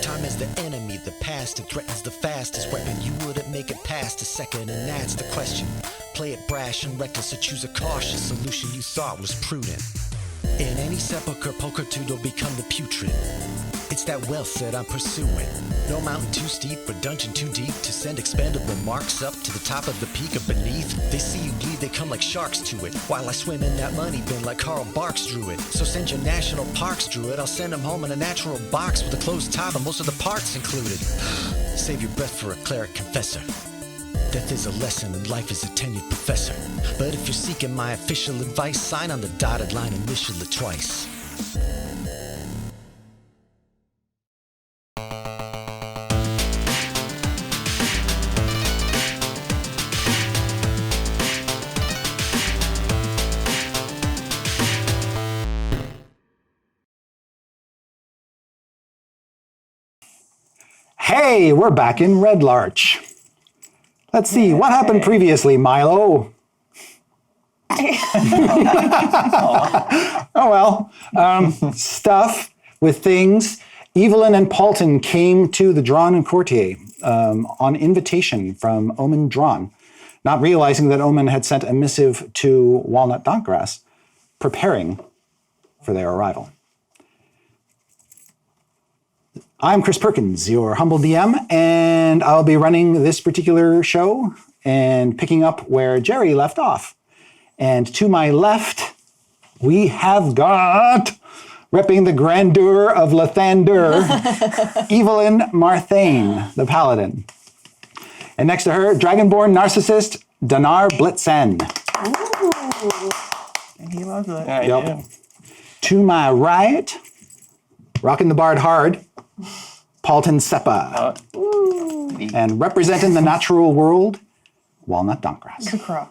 Time is the enemy, the past, it threatens the fastest weapon. You wouldn't make it past a second, and that's the question. Play it brash and reckless, or choose a cautious solution you thought was prudent. In any sepulcher, pulchritude will become the putrid. It's that wealth that I'm pursuing. No mountain too steep or dungeon too deep to send expendable marks up to the top of the peak or beneath. They see you bleed, they come like sharks to it, while I swim in that money bin like Carl Barks drew it. So send your national parks druid, I'll send him home in a natural box with a closed top and most of the parts included. Save your breath for a cleric confessor. Death is a lesson and life is a tenured professor. But if you're seeking my official advice, sign on the dotted line, initial it twice. Hey, we're back in Red Larch. Let's see, what happened previously, Milo? Oh well, stuff with things. Evelyn and Paulton came to the Drawn and Courtier on invitation from Omen Drawn, not realizing that Omen had sent a missive to Walnut Donkgrass, preparing for their arrival. I'm Chris Perkins, your humble DM, and I'll be running this particular show and picking up where Jerry left off. And to my left, we have got, repping the grandeur of Lathander, Evelyn Marthane, the Paladin. And next to her, Dragonborn narcissist, Danar Blitzen. Ooh. And he loves it. Yep. To my right, rocking the Bard hard, Paulton Seppa. And representing the natural world, Walnut Donkgrass. Kakra.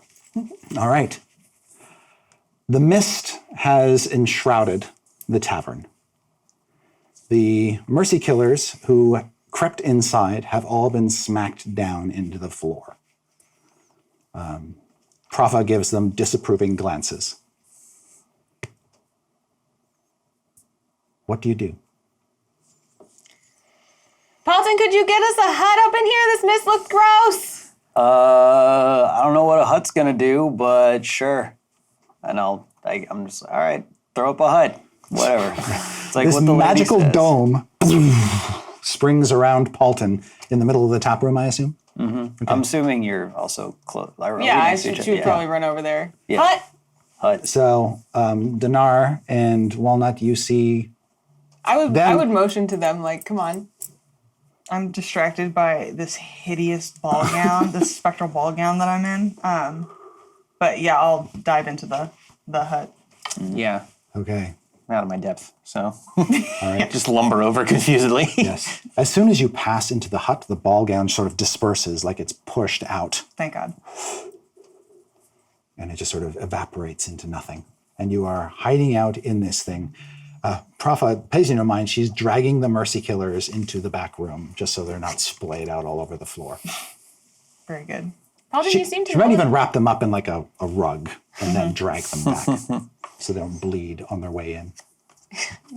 All right. The mist has enshrouded the tavern. The mercy killers who crept inside have all been smacked down into the floor. Profa gives them disapproving glances. What do you do? Paulton, could you get us a hut up in here? This mist looks gross. I don't know what a hut's gonna do, but sure. And I'm just, all right, throw up a hut, whatever. It's like this what the magical lady says. dome springs around Paulton in the middle of the tap room, I assume? Mm-hmm. Okay. I'm assuming you're also close. Yeah, she would probably run over there. Yeah. Hut. So, Danar and Walnut, you see I would motion to them, like, come on. I'm distracted by this hideous ball gown, this spectral ball gown that I'm in. But yeah, I'll dive into the hut. Yeah. Okay. I'm out of my depth, so all right. Just lumber over confusedly. Yes. As soon as you pass into the hut, the ball gown sort of disperses, like it's pushed out. Thank God. And it just sort of evaporates into nothing. And you are hiding out in this thing. Profa pays you no mind. She's dragging the mercy killers into the back room just so they're not splayed out all over the floor. Very good. Paulton, you seem to She might even wrap them up in like a rug and then drag them back so they don't bleed on their way in.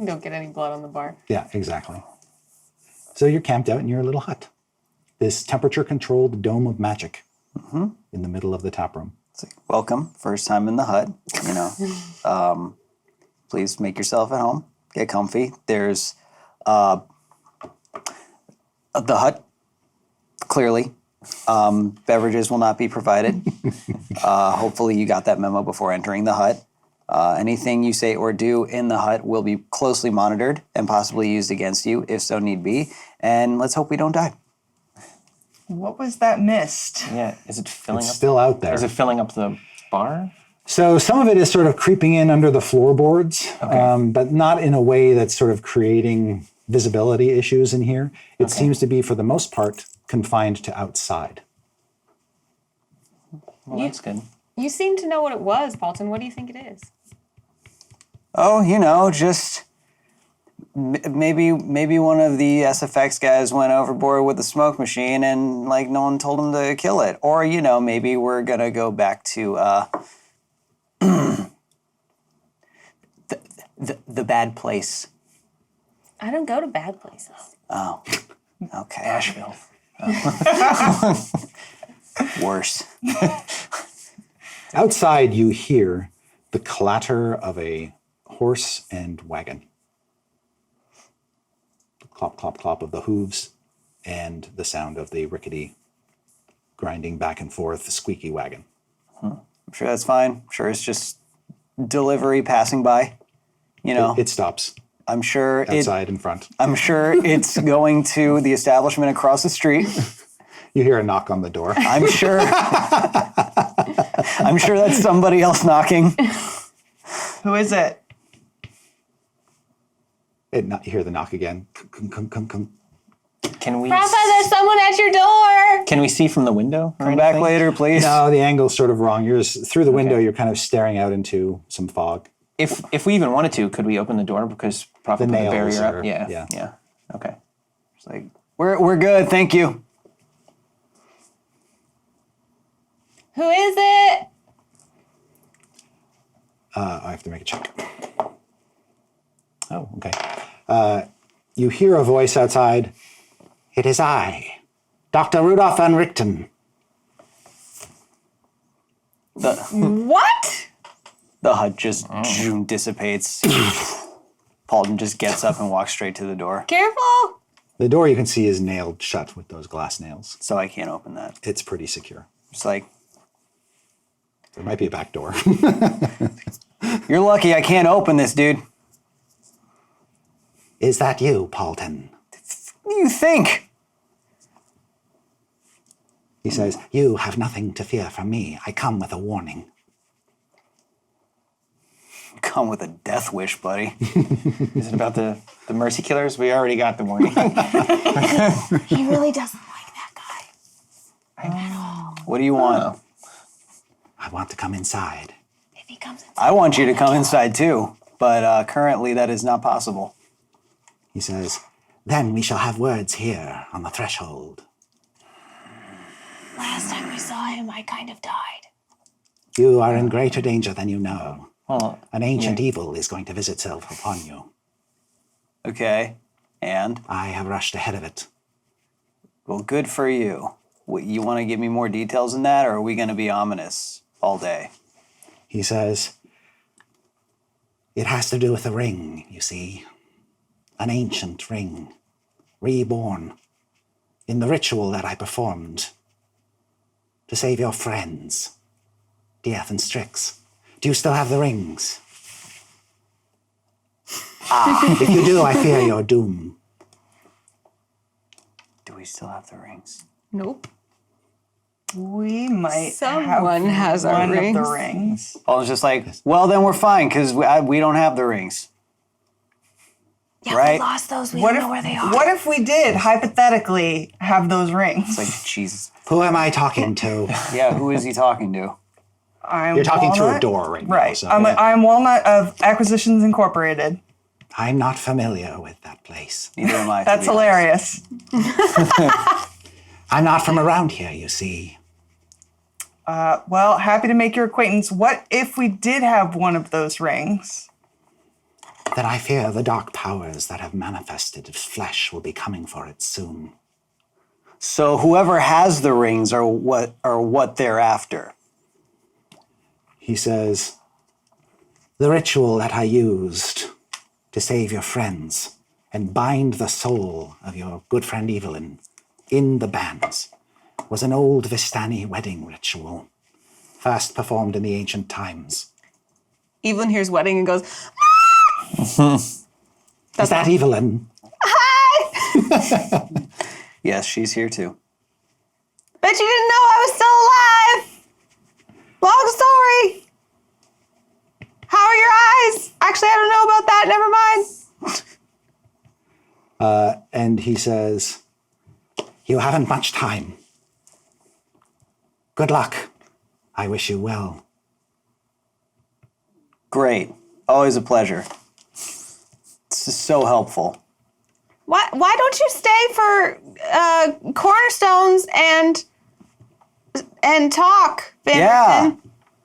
Don't get any blood on the bar. Yeah, exactly. So you're camped out in your little hut. This temperature-controlled dome of magic in the middle of the tap room. It's like, welcome, first time in the hut, you know. Please make yourself at home. Get comfy. There's the hut, clearly. Beverages will not be provided. Hopefully you got that memo before entering the hut. Anything you say or do in the hut will be closely monitored and possibly used against you if so need be. And let's hope we don't die. What was that mist? Yeah, is it filling It's up? still out there. Is it filling up the bar? So some of it is sort of creeping in under the floorboards, but not in a way that's sort of creating visibility issues in here. It seems to be, for the most part, confined to outside. Well, that's good. You seem to know what it was, Paulton. What do you think it is? Oh, you know, just maybe one of the SFX guys went overboard with the smoke machine and like no one told him to kill it. Or, you know, maybe we're gonna go back to the bad place. I don't go to bad places. Oh, okay. Asheville. Worse. Outside, you hear the clatter of a horse and wagon. The clop, clop, clop of the hooves and the sound of the rickety, grinding back and forth, squeaky wagon. I'm sure that's fine. I'm sure it's just delivery passing by. You know, It stops I'm sure outside in front. I'm sure it's going to the establishment across the street. You hear a knock on the door. I'm sure. I'm sure that's somebody else knocking. Who is it? You hear the knock again. Come. Can we Rafa, there's someone at your door. can we see from the window? or Come back anything? later, please. No, the angle's sort of wrong. You're through the window. You're kind of staring out into some fog. If we even wanted to, could we open the door? Because probably The the nails barrier are- up. yeah. Yeah. Okay. It's like we're good, thank you. Who is it? I have to make a check. Oh, okay. You hear a voice outside. It is I, Dr. Rudolph van Richten. What? The hut just dissipates. Paulton just gets up and walks straight to the door, Careful. The door you can see is nailed shut with those glass nails. so I can't open that. It's pretty secure. It's like, There might be a back door. you're lucky I can't open this, dude. Is that you, Paulton? What do you think? He says, you have nothing to fear from me. I come with a warning. Come with a death wish, buddy. Is it about the mercy killers? We already got the warning. He really doesn't like that guy. What do you want? I want to come inside. If he comes inside, I want you to come inside too, but currently that is not possible. He says, then we shall have words here on the threshold. last time we saw him, I kind of died. You are in greater danger than you know. Well, An ancient evil is going to visit itself upon you. Okay, and? I have rushed ahead of it. Well, good for you. You want to give me more details than that, or are we going to be ominous all day? He says, it has to do with a ring, you see. An ancient ring, reborn in the ritual that I performed to save your friends, Dieth and Strix. Do you still have the rings? If you do, I fear your doom. Do we still have the rings? Nope. We might Someone have has our one rings. of the rings. I was just like, well, then we're fine, because we don't have the rings. Yeah, Right. we lost those. We What don't if, know where they are. what if we did, hypothetically, have those rings? It's like, Jesus. Who am I talking to? Yeah, who is he talking to? I'm You're talking through a Walnut. door right now. Right. So I'm Walnut of Acquisitions Incorporated. I'm not familiar with that place. Neither am I. to That's be honest. hilarious. I'm not from around here, you see. Well, happy to make your acquaintance. What if we did have one of those rings? That I fear the dark powers that have manifested its flesh will be coming for it soon. So whoever has the rings are what they're after. He says, the ritual that I used to save your friends and bind the soul of your good friend Evelyn in the bands was an old Vistani wedding ritual, first performed in the ancient times. Evelyn hears wedding and goes, Is that Evelyn? "Hi! Yes, she's here too. Bet you didn't know I was still alive. Long story. How are your eyes? Actually, I don't know about that. Never mind." And he says, you haven't much time. Good luck. I wish you well. Great. Always a pleasure. This is so helpful. Why don't you stay for cornerstones and talk, Van Yeah. Richten?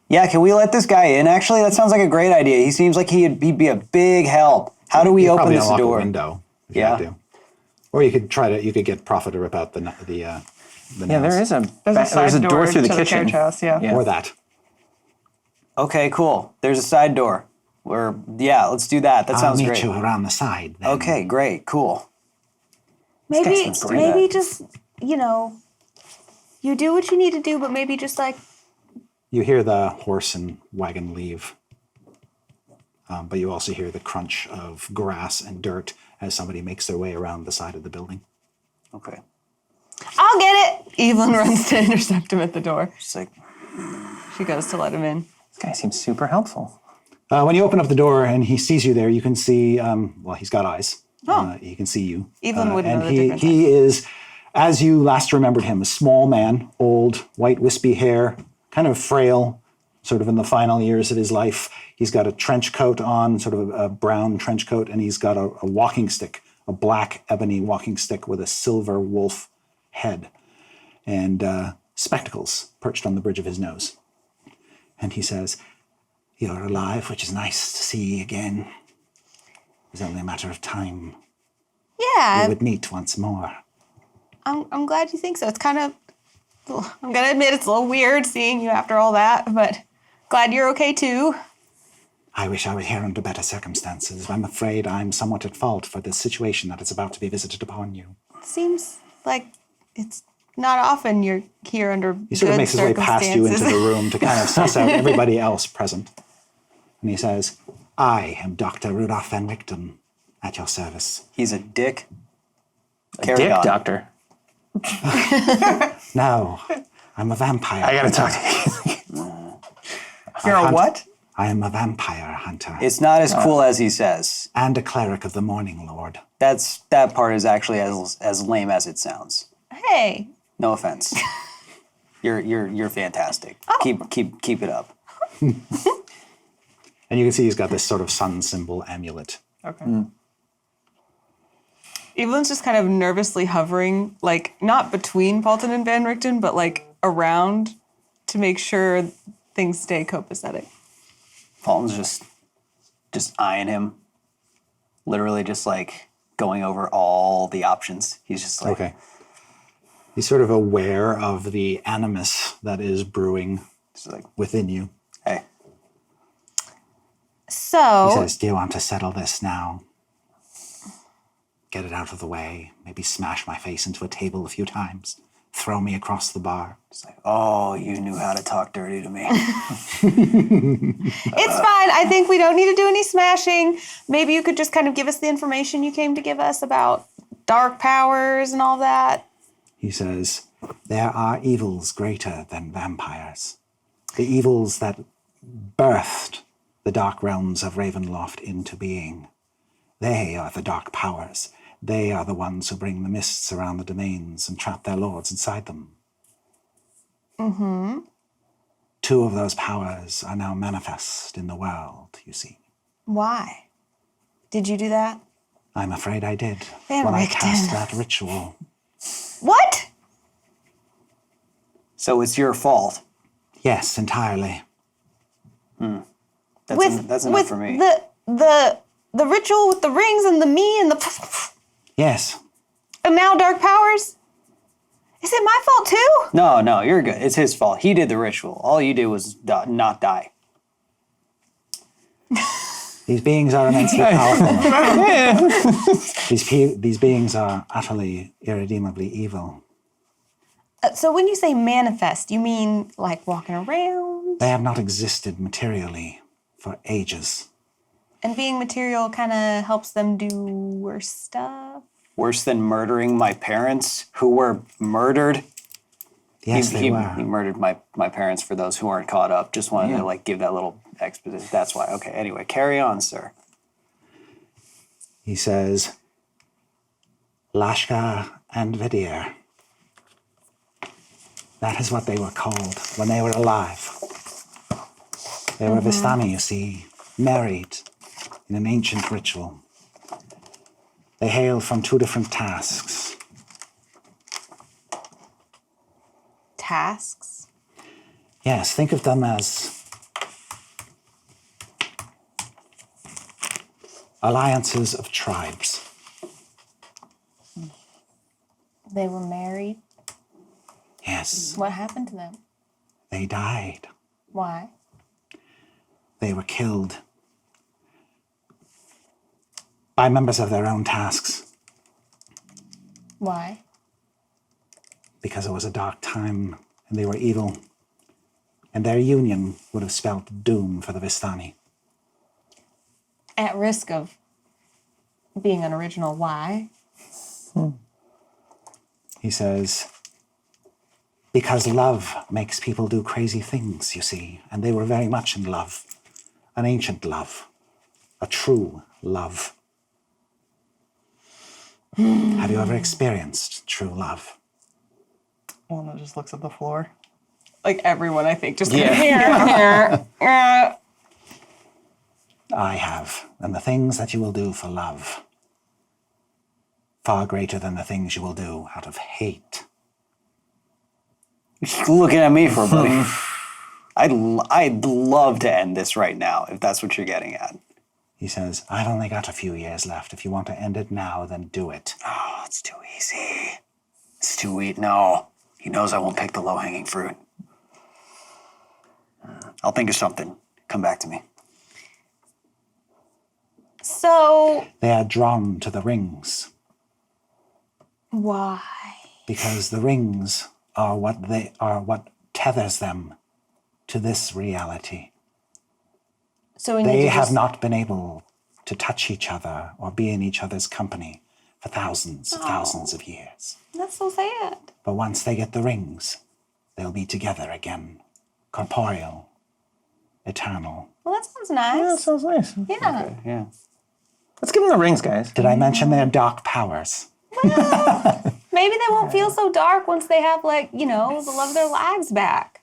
Yeah, can we let this guy in? Actually, that sounds like a great idea. He seems like he'd be a big help. How do we open Probably this unlock door? a window. If you Yeah. have to. Or you could you could get Prophet to rip out the nails. Yeah, there is a There's a door through the to kitchen. carriage house, yeah. Or that. Okay, cool. There's a side door. Let's do that. That I'll sounds meet great. you around the side then. Okay, great, cool. Maybe, sounds great. maybe just, you do what you need to do, but maybe just like, You hear the horse and wagon leave. But you also hear the crunch of grass and dirt as somebody makes their way around the side of the building. Okay. I'll get it. Evelyn runs to intercept him at the door. Just like, She goes to let him in. This guy seems super helpful. When you open up the door and he sees you there, you can see, he's got eyes. Oh. He can see you. Evelyn wouldn't and know the difference. he is, as you last remembered him, a small man, old, white, wispy hair, kind of frail, sort of in the final years of his life. He's got a trench coat on, sort of a brown trench coat, and he's got a walking stick, a black ebony walking stick with a silver wolf head and spectacles perched on the bridge of his nose. And he says, "You're alive, which is nice to see again. It's only a matter of time. Yeah, We would meet once more." I'm glad you think so. It's kind of, I'm going to admit it's a little weird seeing you after all that, but glad you're okay too. I wish I was here under better circumstances. I'm afraid I'm somewhat at fault for the situation that is about to be visited upon you. Seems like it's not often you're here under He sort of makes his way past you into the room to kind of suss out everybody else present. And he says, "I am Dr. Rudolph Van Richten, at your service." he's a dick. A Carry dick on. doctor. No, I'm a vampire. I gotta talk to you. You're a hunt- what? I am a vampire hunter It's not as cool as he says. and a cleric of the Morning Lord. That part is actually as lame as it sounds. Hey, No offense. You're fantastic. Keep it up. And you can see he's got this sort of sun symbol amulet. Okay. Evelyn's just kind of nervously hovering, like not between Paulton and Van Richten, but like around to make sure things stay copacetic. Fulton's just eyeing him. Literally just like going over all the options. He's just like, Okay. He's sort of aware of the animus that is brewing just like, within you. hey, He So, says, "Do you want to settle this now? Get it out of the way. Maybe smash my face into a table a few times. Throw me across the bar." it's like, oh, you knew how to talk dirty to me. it's fine. I think we don't need to do any smashing. Maybe you could just kind of give us the information you came to give us about dark powers and all that. He says, "There are evils greater than vampires. The evils that birthed the dark realms of Ravenloft into being. They are the dark powers. They are the ones who bring the mists around the domains and trap their lords inside them. Mm-hmm. 2 of those powers are now manifest in the world, you see. Why? Did you do that? I'm afraid I did Van when I Richten. cast that ritual." What? So it's your fault. "Yes, entirely." That's enough for me. The ritual with the rings and the me and the "Yes, and now dark powers? Is it my fault too? No, you're good. It's his fault. He did the ritual. All you did was not die. these beings are immensely powerful. These beings are utterly, irredeemably evil. So when you say manifest, you mean like walking around? They have not existed materially for ages. And being material kind of helps them do worse stuff? Worse than murdering my parents, who were murdered. Yes, he they were. murdered my parents. For those who aren't caught up, just wanted to like give that little exposition. That's why. Okay. Anyway, carry on, sir. He says, "Lashka and Vidir. That is what they were called when they were alive. They were Vistani, you see, married in an ancient ritual. They hail from 2 different tasks. Tasks? Yes, think of them as alliances of tribes. They were married. Yes, What happened to them? they died. Why? They were killed by members of their own tasks Why? because it was a dark time and they were evil. And their union would have spelled doom for the Vistani. At risk of being unoriginal, why? He says, because love makes people do crazy things, you see. And they were very much in love. An ancient love. A true love. Have you ever experienced true love? Walnut just looks at the floor. Like everyone, I think, just I have. And the things that you will do for love, far greater than the things you will do out of hate. You're just looking at me for a buddy. I'd love to end this right now, if that's what you're getting at. He says, I've only got a few years left. If you want to end it now, then do it. Oh, it's too easy. It's too easy. No. He knows I won't pick the low-hanging fruit. I'll think of something. Come back to me. So, They are drawn to the rings why? because the rings are what tethers them to this reality. So we need They to have just, not been able to touch each other or be in each other's company for thousands of years. That's so sad. But once they get the rings, they'll be together again, corporeal, eternal. Well, that sounds nice. Yeah, that sounds nice. Yeah. Yeah. Let's give them the rings, guys. Did I mention their dark powers? Maybe they won't feel so dark once they have, like, the love of their lives back.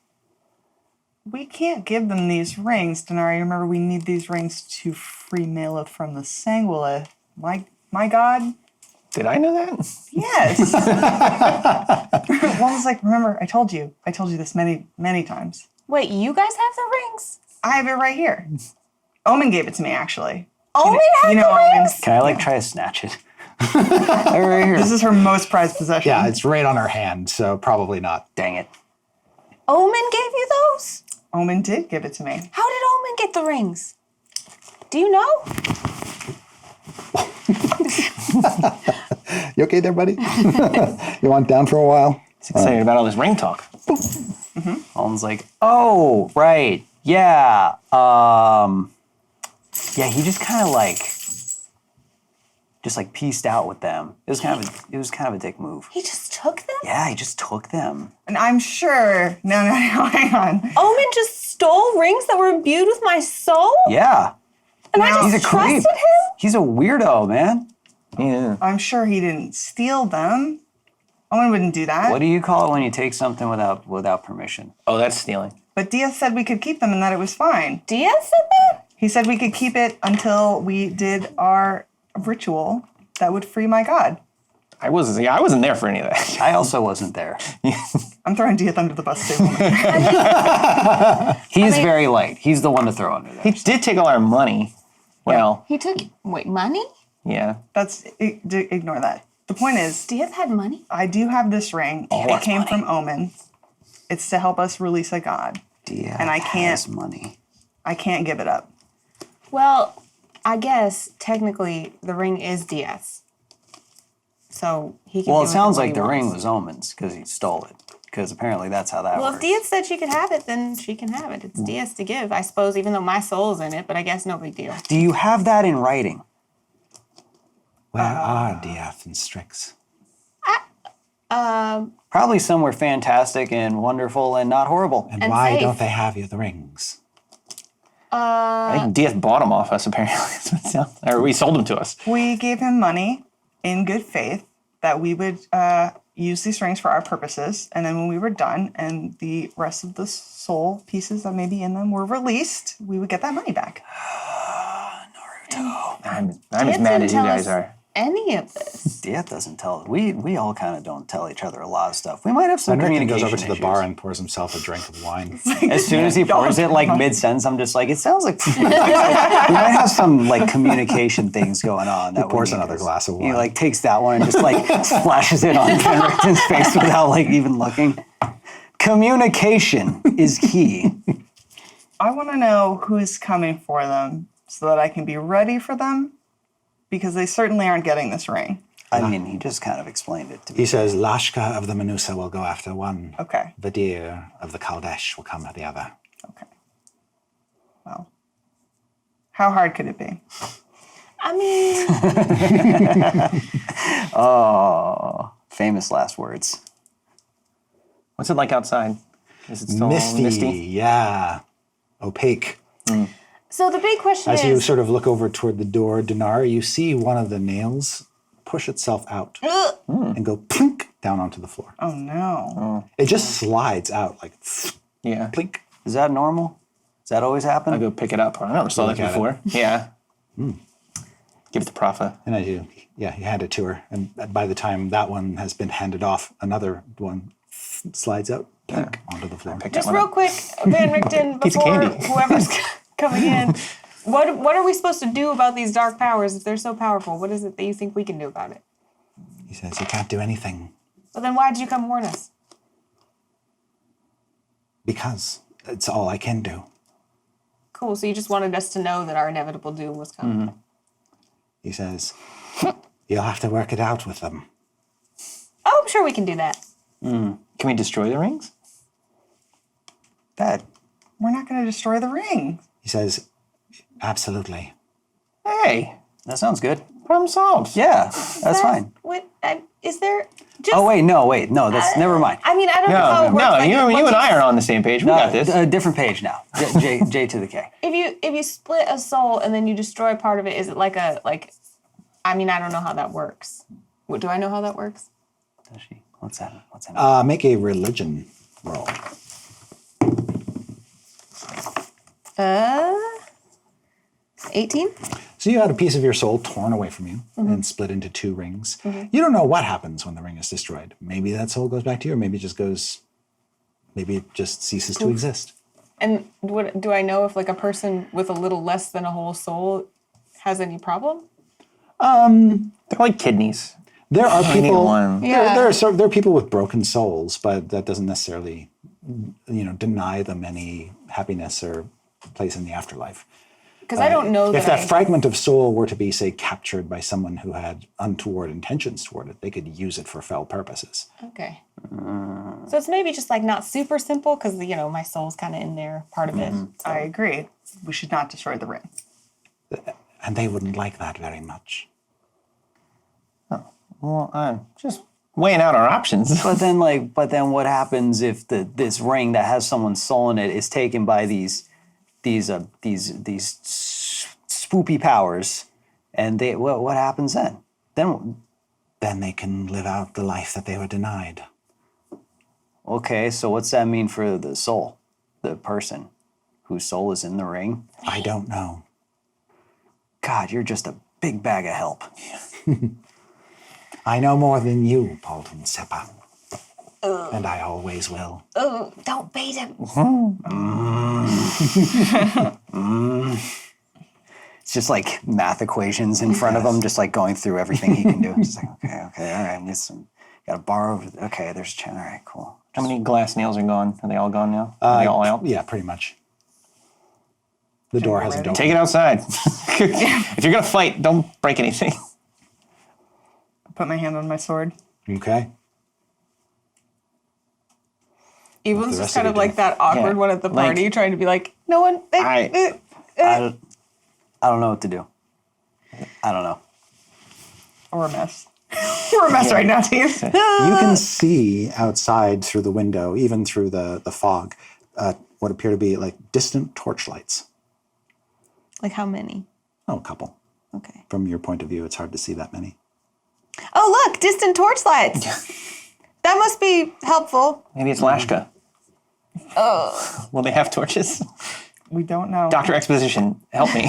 We can't give them these rings, Denari. Remember, we need these rings to free Malith from the Sanguilith. My God. Did I know that? Yes. One was like, remember, I told you this many, many times. Wait, you guys have the rings? I have it right here. Omen gave it to me, actually. Omen had the Omen. rings? Can I, try to snatch it? Right here. This is her most prized possession. Yeah, it's right on her hand, so probably not. Dang it. Omen gave you those? Omen did give it to me. How did Omen get the rings? Do you know? You okay there, buddy? You want down for a while? He's excited about all this ring talk. Owen's like, oh, right. Yeah. Yeah, he just kind of pieced out with them. It was kind of a dick move. He just took them? Yeah, he just took them. And I'm sure. No, hang on. Omen just stole rings that were imbued with my soul? Yeah. And I He's just a creep. trusted him? He's a weirdo, man. Yeah. I'm sure he didn't steal them. Omen wouldn't do that. What do you call it when you take something without permission? Oh, that's stealing. But Diaz said we could keep them and that it was fine. Diaz said that? He said we could keep it until we did our ritual that would free my god. I wasn't there for any of that. I also wasn't there. I'm throwing Diaz under the bus table. He's very light. He's the one to throw under there. He did take all our money. Well, He took, money? yeah. Ignore that. The point is, Diaz had money? I do have this ring. It that's came money. from Omen. It's to help us release a god. Diaz And I can't- has money. I can't give it up. Well, I guess technically the ring is Diaz. So he can Well, do it with sounds what like he the wants. ring was Omen's because he stole it. Because apparently that's how that Well, if works. Diaz said she could have it, then she can have it. It's Diaz to give, I suppose, even though my soul's in it, but I guess no big deal. Do you have that in writing? Where are Diath and Strix? Probably somewhere fantastic and wonderful and not horrible. And And why safe. don't they have you the rings? I think Diaz bought them off us, apparently. That's what it sounds like. Or we sold them to us. We gave him money in good faith that we would use these rings for our purposes. And then when we were done and the rest of the soul pieces that may be in them were released, we would get that money back. I'm as Diaz mad didn't as you tell guys us are. any of this. Dieth doesn't tell. We all kind of don't tell each other a lot of stuff. We might have some And Rick communication goes over to the issues. bar and pours himself a drink of wine. As soon as he pours it, like mid-sentence, I'm just like, it sounds like we might have some like communication things going on. That pours we need, another 'cause glass of wine. He like takes that one and just like splashes it on Benricton's face without like even looking. Communication is key. I want to know who's coming for them so that I can be ready for them, because they certainly aren't getting this ring. I mean, he just kind of explained it to me. He says, Lashka of the Manusa will go after one. Okay. Vadir of the Kaldesh will come at the other. Okay. Well, how hard could it be? I mean, Oh, famous last words. What's it like outside? Is it still Misty, yeah. Opaque. so the big question As is, you sort of look over toward the door, Dinar, you see one of the nails push itself out and go plink down onto the floor. Oh no. It just slides out like Yeah. plink. Is that normal? Does that always happen? I'll go pick it up. I never saw that Look at it. before. Yeah. Give it to Profa. And as you hand it to her. And by the time that one has been handed off, another one slides out plink, onto the floor. Pick just that one real up. quick, Van Richten, Piece of before candy. whoever's coming in, what are we supposed to do about these dark powers if they're so powerful? What is it that you think we can do about it? He says, you can't do anything Well, then why did you come warn us? because it's all I can do. Cool, so you just wanted us to know that our inevitable doom was coming. He says, you'll have to work it out with them. Oh, I'm sure we can do that. Can we destroy the rings? Bad. We're not going to destroy the ring. He says, absolutely. Hey, That sounds good. problem solved. Yeah, that's fine. What, is there just... Oh, wait, no, that's, never mind. I mean, I don't know how it No, works. no, like, you once and I are on the same page. We got this. A different page now. J to the K. If you split a soul and then you destroy part of it, is it like I mean, I don't know how that works. What, do I know how that works? Does she? What's that? Make a religion roll. 18? So you had a piece of your soul torn away from you and split into two rings. You don't know what happens when the ring is destroyed. Maybe that soul goes back to you, or maybe it just ceases to exist. And what do I know if like a person with a little less than a whole soul has any problem? They're like kidneys. There are need people. one. There are people with broken souls, but that doesn't necessarily, deny them any happiness or place in the afterlife. Because I don't know If that that fragment of soul were to be, say, captured by someone who had untoward intentions toward it, they could use it for foul purposes. Okay. So it's maybe just like not super simple because, my soul's kind of in there, part of it. I agree. We should not destroy the ring. And they wouldn't like that very much. Well, I'm just weighing out our options. But then what happens if this ring that has someone's soul in it is taken by these spoopy powers, and what happens then? Then they can live out the life that they were denied. Okay, so what's that mean for the soul, the person whose soul is in the ring? I don't know. God, you're just a big bag of help. I know more than you, Paulton Seppa. And I always will. Oh, don't bait him. It's just like math equations in front of him, just like going through everything he can do. Just like, okay, all right, gotta borrow. Okay, there's all right, cool. How many glass nails are gone? Are they all gone now? Are they all out? Yeah, pretty much. The door hasn't opened. Take it outside. If you're gonna fight, don't break anything. Put my hand on my sword. Okay. Evelyn's the just rest kind of of you like do? that awkward Yeah. one at the Like- party, trying to be like, no one. I I don't know what to do. I don't know. We're a mess. We're a mess right now, Steve. You can see outside through the window, even through the fog, what appear to be like distant torchlights. Like how many? Oh, a couple. Okay. From your point of view, it's hard to see that many. Oh, look, distant torchlights. That must be helpful. Maybe it's Lashka. Oh. Will they have torches? We don't know. Dr. Exposition, help me.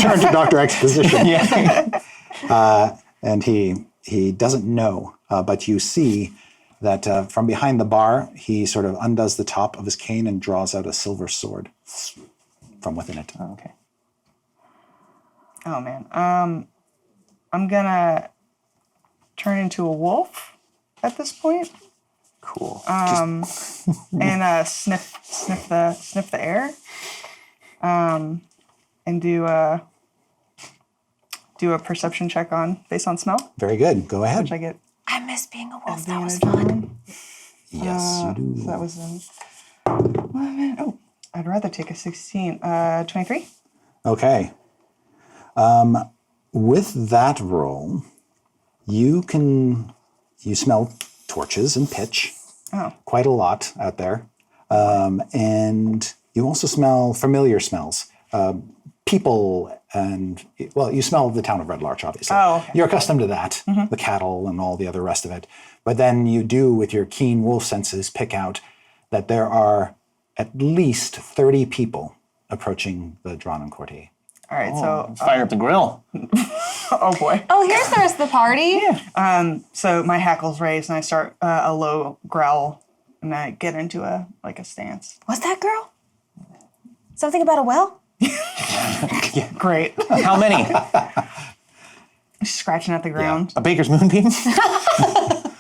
Turn to Dr. Exposition. Yeah. And he doesn't know, but you see that from behind the bar, he sort of undoes the top of his cane and draws out a silver sword from within it. Okay. Oh man. I'm gonna turn into a wolf at this point. Cool. And sniff the air. And do a perception check based on smell, Very good. Go ahead. which I get I miss being a wolf. That was advantage fun. on. Yes, you do. So that was oh, I'd rather take a 16. 23. Okay. With that roll, you smell torches and pitch. Oh. Quite a lot out there. And you also smell familiar smells. People and, well, you smell the town of Red Larch, obviously. Oh, okay. You're accustomed to that, the cattle and all the other rest of it. But then you do, with your keen wolf senses, pick out that there are at least 30 people approaching the Drawn Courtier. All right. So Fire up the grill. oh boy. Oh, here's the rest of the party. So my hackles raise and I start a low growl and I get into a stance. What's that, girl? Something about a well? Great. How many? Scratching at the ground. A baker's moonbeam?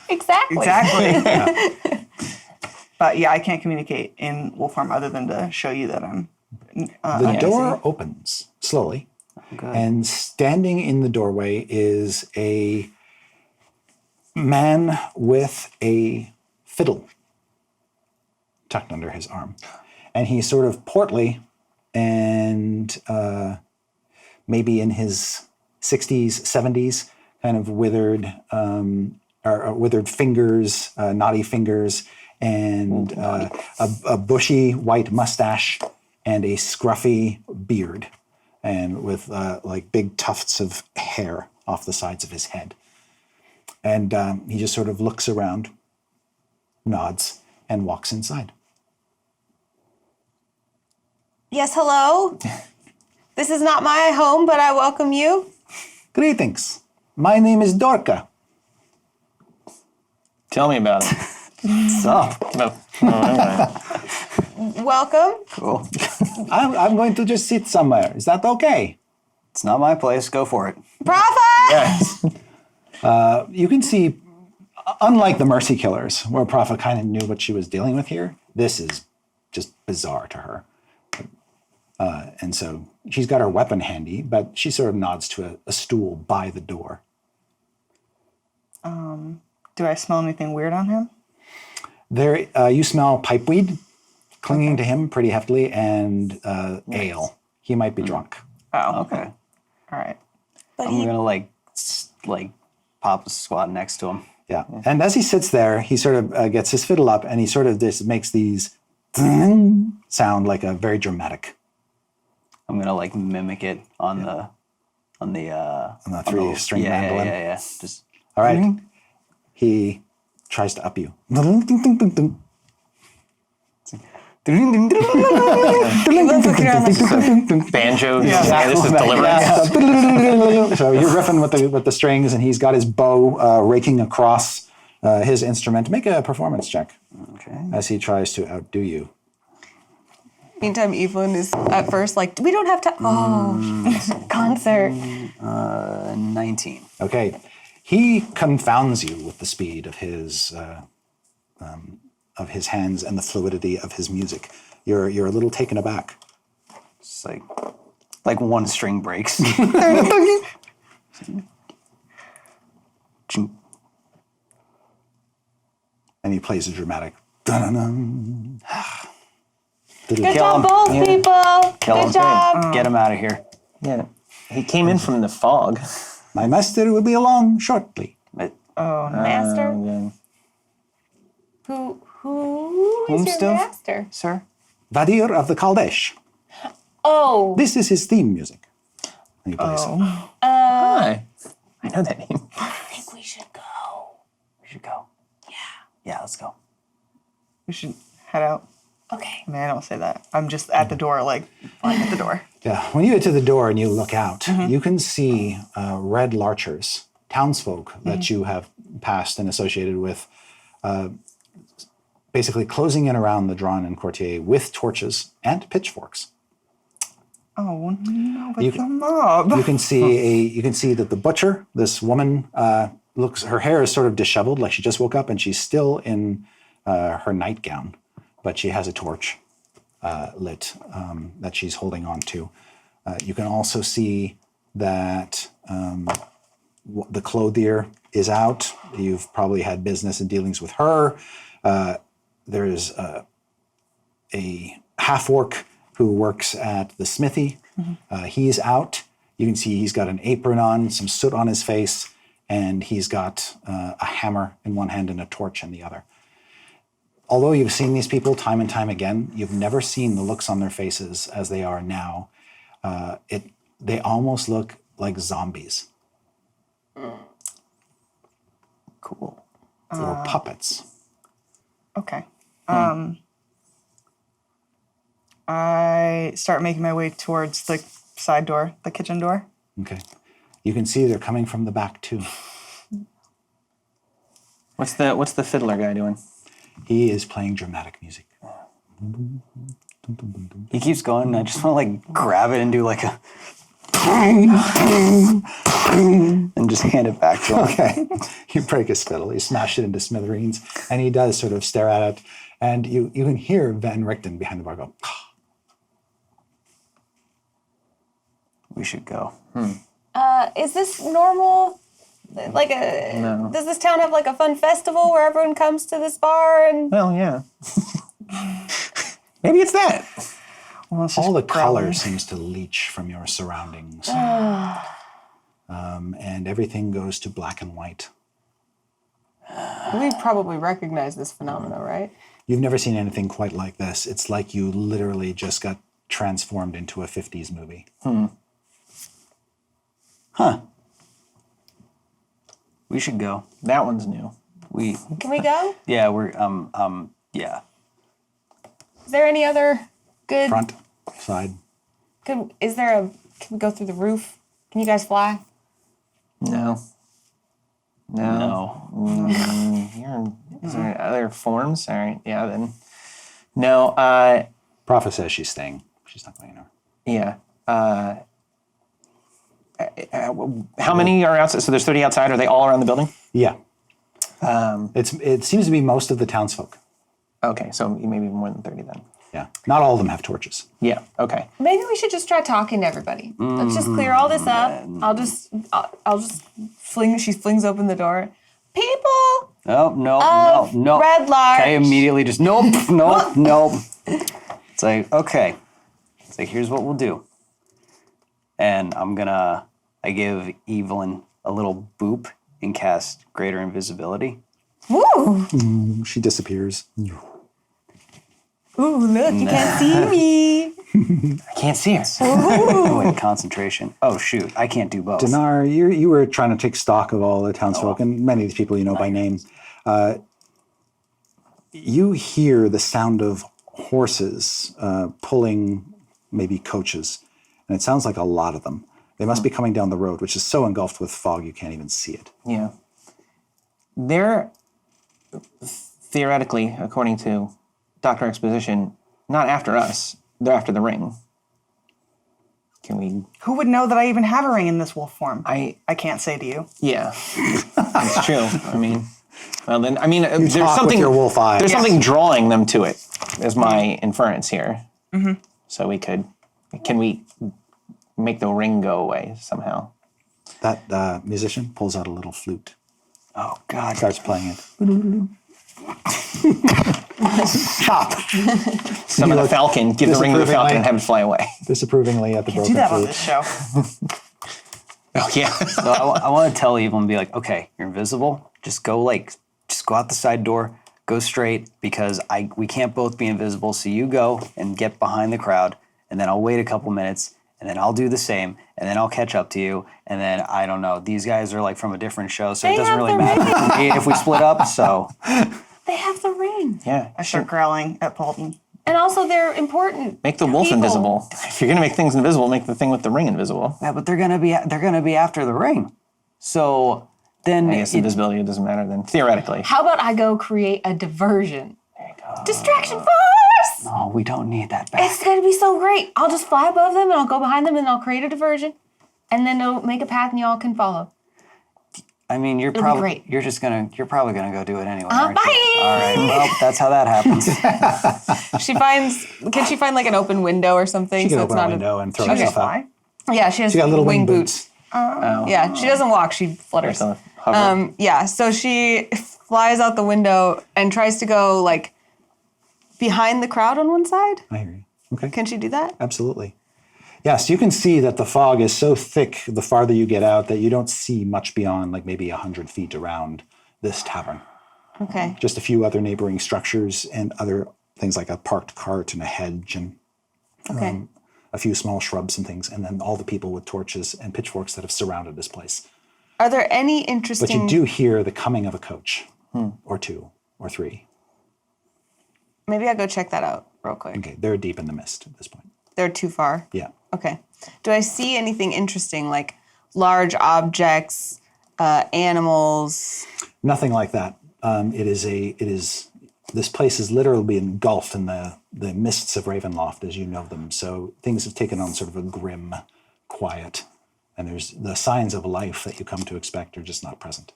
Exactly. Exactly. But yeah, I can't communicate in wolf form other than to show you that I'm. The door opens slowly, and standing in the doorway is a man with a fiddle tucked under his arm. And he's sort of portly and maybe in his 60s, 70s, kind of withered, or withered fingers, knotty fingers, and a bushy white mustache and a scruffy beard, and with like big tufts of hair off the sides of his head. And he just sort of looks around, nods, and walks inside. Yes, hello. This is not my home, but I welcome you. Greetings. My name is Dorka. Tell me about it. What's up? No. Anyway. Welcome. Cool. I'm going to just sit somewhere. Is that okay? It's not my place. Go for it. Prophet! Yes. You can see, unlike the Mercy Killers, where Prophet kind of knew what she was dealing with here, this is just bizarre to her. And so she's got her weapon handy, but she sort of nods to a stool by the door. Do I smell anything weird on him? There, you smell pipeweed clinging to him pretty heftily, and ale. He might be drunk. Oh, Okay. All right. But I'm gonna like pop a squat next to him. Yeah. And as he sits there, he sort of gets his fiddle up, and he sort of just makes these sound like a very dramatic. I'm gonna like mimic it on the three-string mandolin. Yeah. Just All right. He tries to up you. Banjo. Yeah, this is deliverance. So you're riffing with the strings, and he's got his bow raking across his instrument. Make a performance check as he tries to outdo you. meantime, Evelyn is at first like, we don't have time. Oh, concert. 19. Okay. He confounds you with the speed of his hands and the fluidity of his music. You're a little taken aback. It's like one string breaks. And he plays a dramatic. Dun-dun-dun. Good Kill job, him. both Yeah. people. Kill Good him. job. Get him out of here. Yeah. He came in from the fog. My master will be along shortly. Master? Yeah. Who is your Whomstuff? master? Sir? Vadir of the Kaldesh. Oh. This is his theme music. And he plays it. Hi. I know that name. I think we should go. We should go. Yeah, let's go. We should head out. Okay. I mean, I don't say that. I'm just at the door, like, flying at the door. Yeah, when you get to the door and you look out, you can see red larchers, townsfolk that you have passed and associated with, basically closing in around the Drawn and Courtier with torches and pitchforks. Oh, no, it's a mob. You can see that the butcher, this woman, her hair is sort of disheveled, like she just woke up, and she's still in her nightgown, but she has a torch lit that she's holding on to. You can also see that the clothier is out. You've probably had business and dealings with her. There's a half-orc who works at the smithy. He's out. You can see he's got an apron on, some soot on his face, and he's got a hammer in one hand and a torch in the other. Although you've seen these people time and time again, you've never seen the looks on their faces as they are now. They almost look like zombies. Cool. Or puppets. Okay. I start making my way towards the side door, the kitchen door. Okay. You can see they're coming from the back too. What's the fiddler guy doing? He is playing dramatic music. He keeps going, and I just want to like grab it and do like a and just hand it back to him. Okay. You break his fiddle, you smash it into smithereens, and he does sort of stare at it. And you can hear Van Richten behind the bar go, We should go. Is this normal? Like No. Does this town have like a fun festival where everyone comes to this bar and? Well, yeah. Maybe it's that. Well, it's all the just growling. color seems to leach from your surroundings. And everything goes to black and white. We probably recognize this phenomenon, right? You've never seen anything quite like this. It's like you literally just got transformed into a 50s movie. Huh. We should go. That one's new. Can we go? Yeah, yeah. Is there any other good? Front, side. Can we go through the roof? Can you guys fly? No. Is there other forms? All right. Yeah. Then. No. Prophet says she's staying. She's not going anywhere. Yeah. How many are outside? So there's 30 outside. Are they all around the building? Yeah. It seems to be most of the townsfolk. Okay, so maybe more than 30 then. Yeah. Not all of them have torches. Yeah. Okay. Maybe we should just try talking to everybody. Let's just clear all this up. I'll just fling. She flings open the door. People. No. Red larch. I immediately just nope. It's like, okay. It's like, here's what we'll do. And I give Evelyn a little boop and cast greater invisibility. Woo! She disappears. Ooh, look, you can't see me. I can't see her. Oh, wait, concentration. Oh, shoot. I can't do both. Dinar, you were trying to take stock of all the townsfolk and many of these people you know by name. You hear the sound of horses pulling maybe coaches, and it sounds like a lot of them. They must be coming down the road, which is so engulfed with fog you can't even see it. Yeah. They're theoretically, according to Dr. Exposition, not after us. They're after the ring. Can we? Who would know that I even have a ring in this wolf form? I can't say to you. Yeah, it's true. I mean, well then, there's talk something. with your wolf eye. There's something drawing them to it. Is my inference here. Mm-hmm. So can we make the ring go away somehow? That musician pulls out a little flute. Oh, God. Starts playing it. Stop. Summon a falcon, give the ring to the falcon, and have it fly away. Disapprovingly at the Can't broken do that on flute. this show. Oh yeah. So I want to tell Evelyn and be like, okay, you're invisible. Just go out the side door, go straight, because we can't both be invisible. So you go and get behind the crowd, and then I'll wait a couple minutes, and then I'll do the same, and then I'll catch up to you, and then I don't know. These guys are like from a different show, so it doesn't have really the matter to me if we split up. So They have the ring. Yeah. I start growling at Paulton. And also, they're important. Make the wolf people. invisible. If you're gonna make things invisible, make the thing with the ring invisible. Yeah, but they're gonna be after the ring. So then I guess invisibility doesn't matter then, theoretically. How about I go create a diversion? There you go. Distraction force! Oh, we don't need that back. It's going to be so great. I'll just fly above them and I'll go behind them and I'll create a diversion. And then it'll make a path and y'all can follow. I mean, you're be probably great. you're probably gonna go do it anyway. Bye. Aren't you? All right. Well, that's how that happens. Can she find like an open window or something? She can so open it's a not window and throw She can herself out. fly. Yeah, she has She got little wing boots. Yeah, she doesn't walk, she flutters. Like hover. Yeah, so she flies out the window and tries to go like behind the crowd on one side. I hear you. Okay. Can she do that? Absolutely. Yes, you can see that the fog is so thick the farther you get out that you don't see much beyond like maybe 100 feet around this tavern. Okay. Just a few other neighboring structures and other things like a parked cart and a hedge and Okay. a few small shrubs and things, and then all the people with torches and pitchforks that have surrounded this place. Are there any But interesting... you do hear the coming of a coach, or two, or three. Maybe I go check that out real quick. Okay, they're deep in the mist at this point. They're too far. Yeah. Okay. Do I see anything interesting, like large objects, animals? Nothing like that. This place is literally engulfed in the mists of Ravenloft as you know them. So things have taken on sort of a grim quiet, and there's the signs of life that you come to expect are just not present.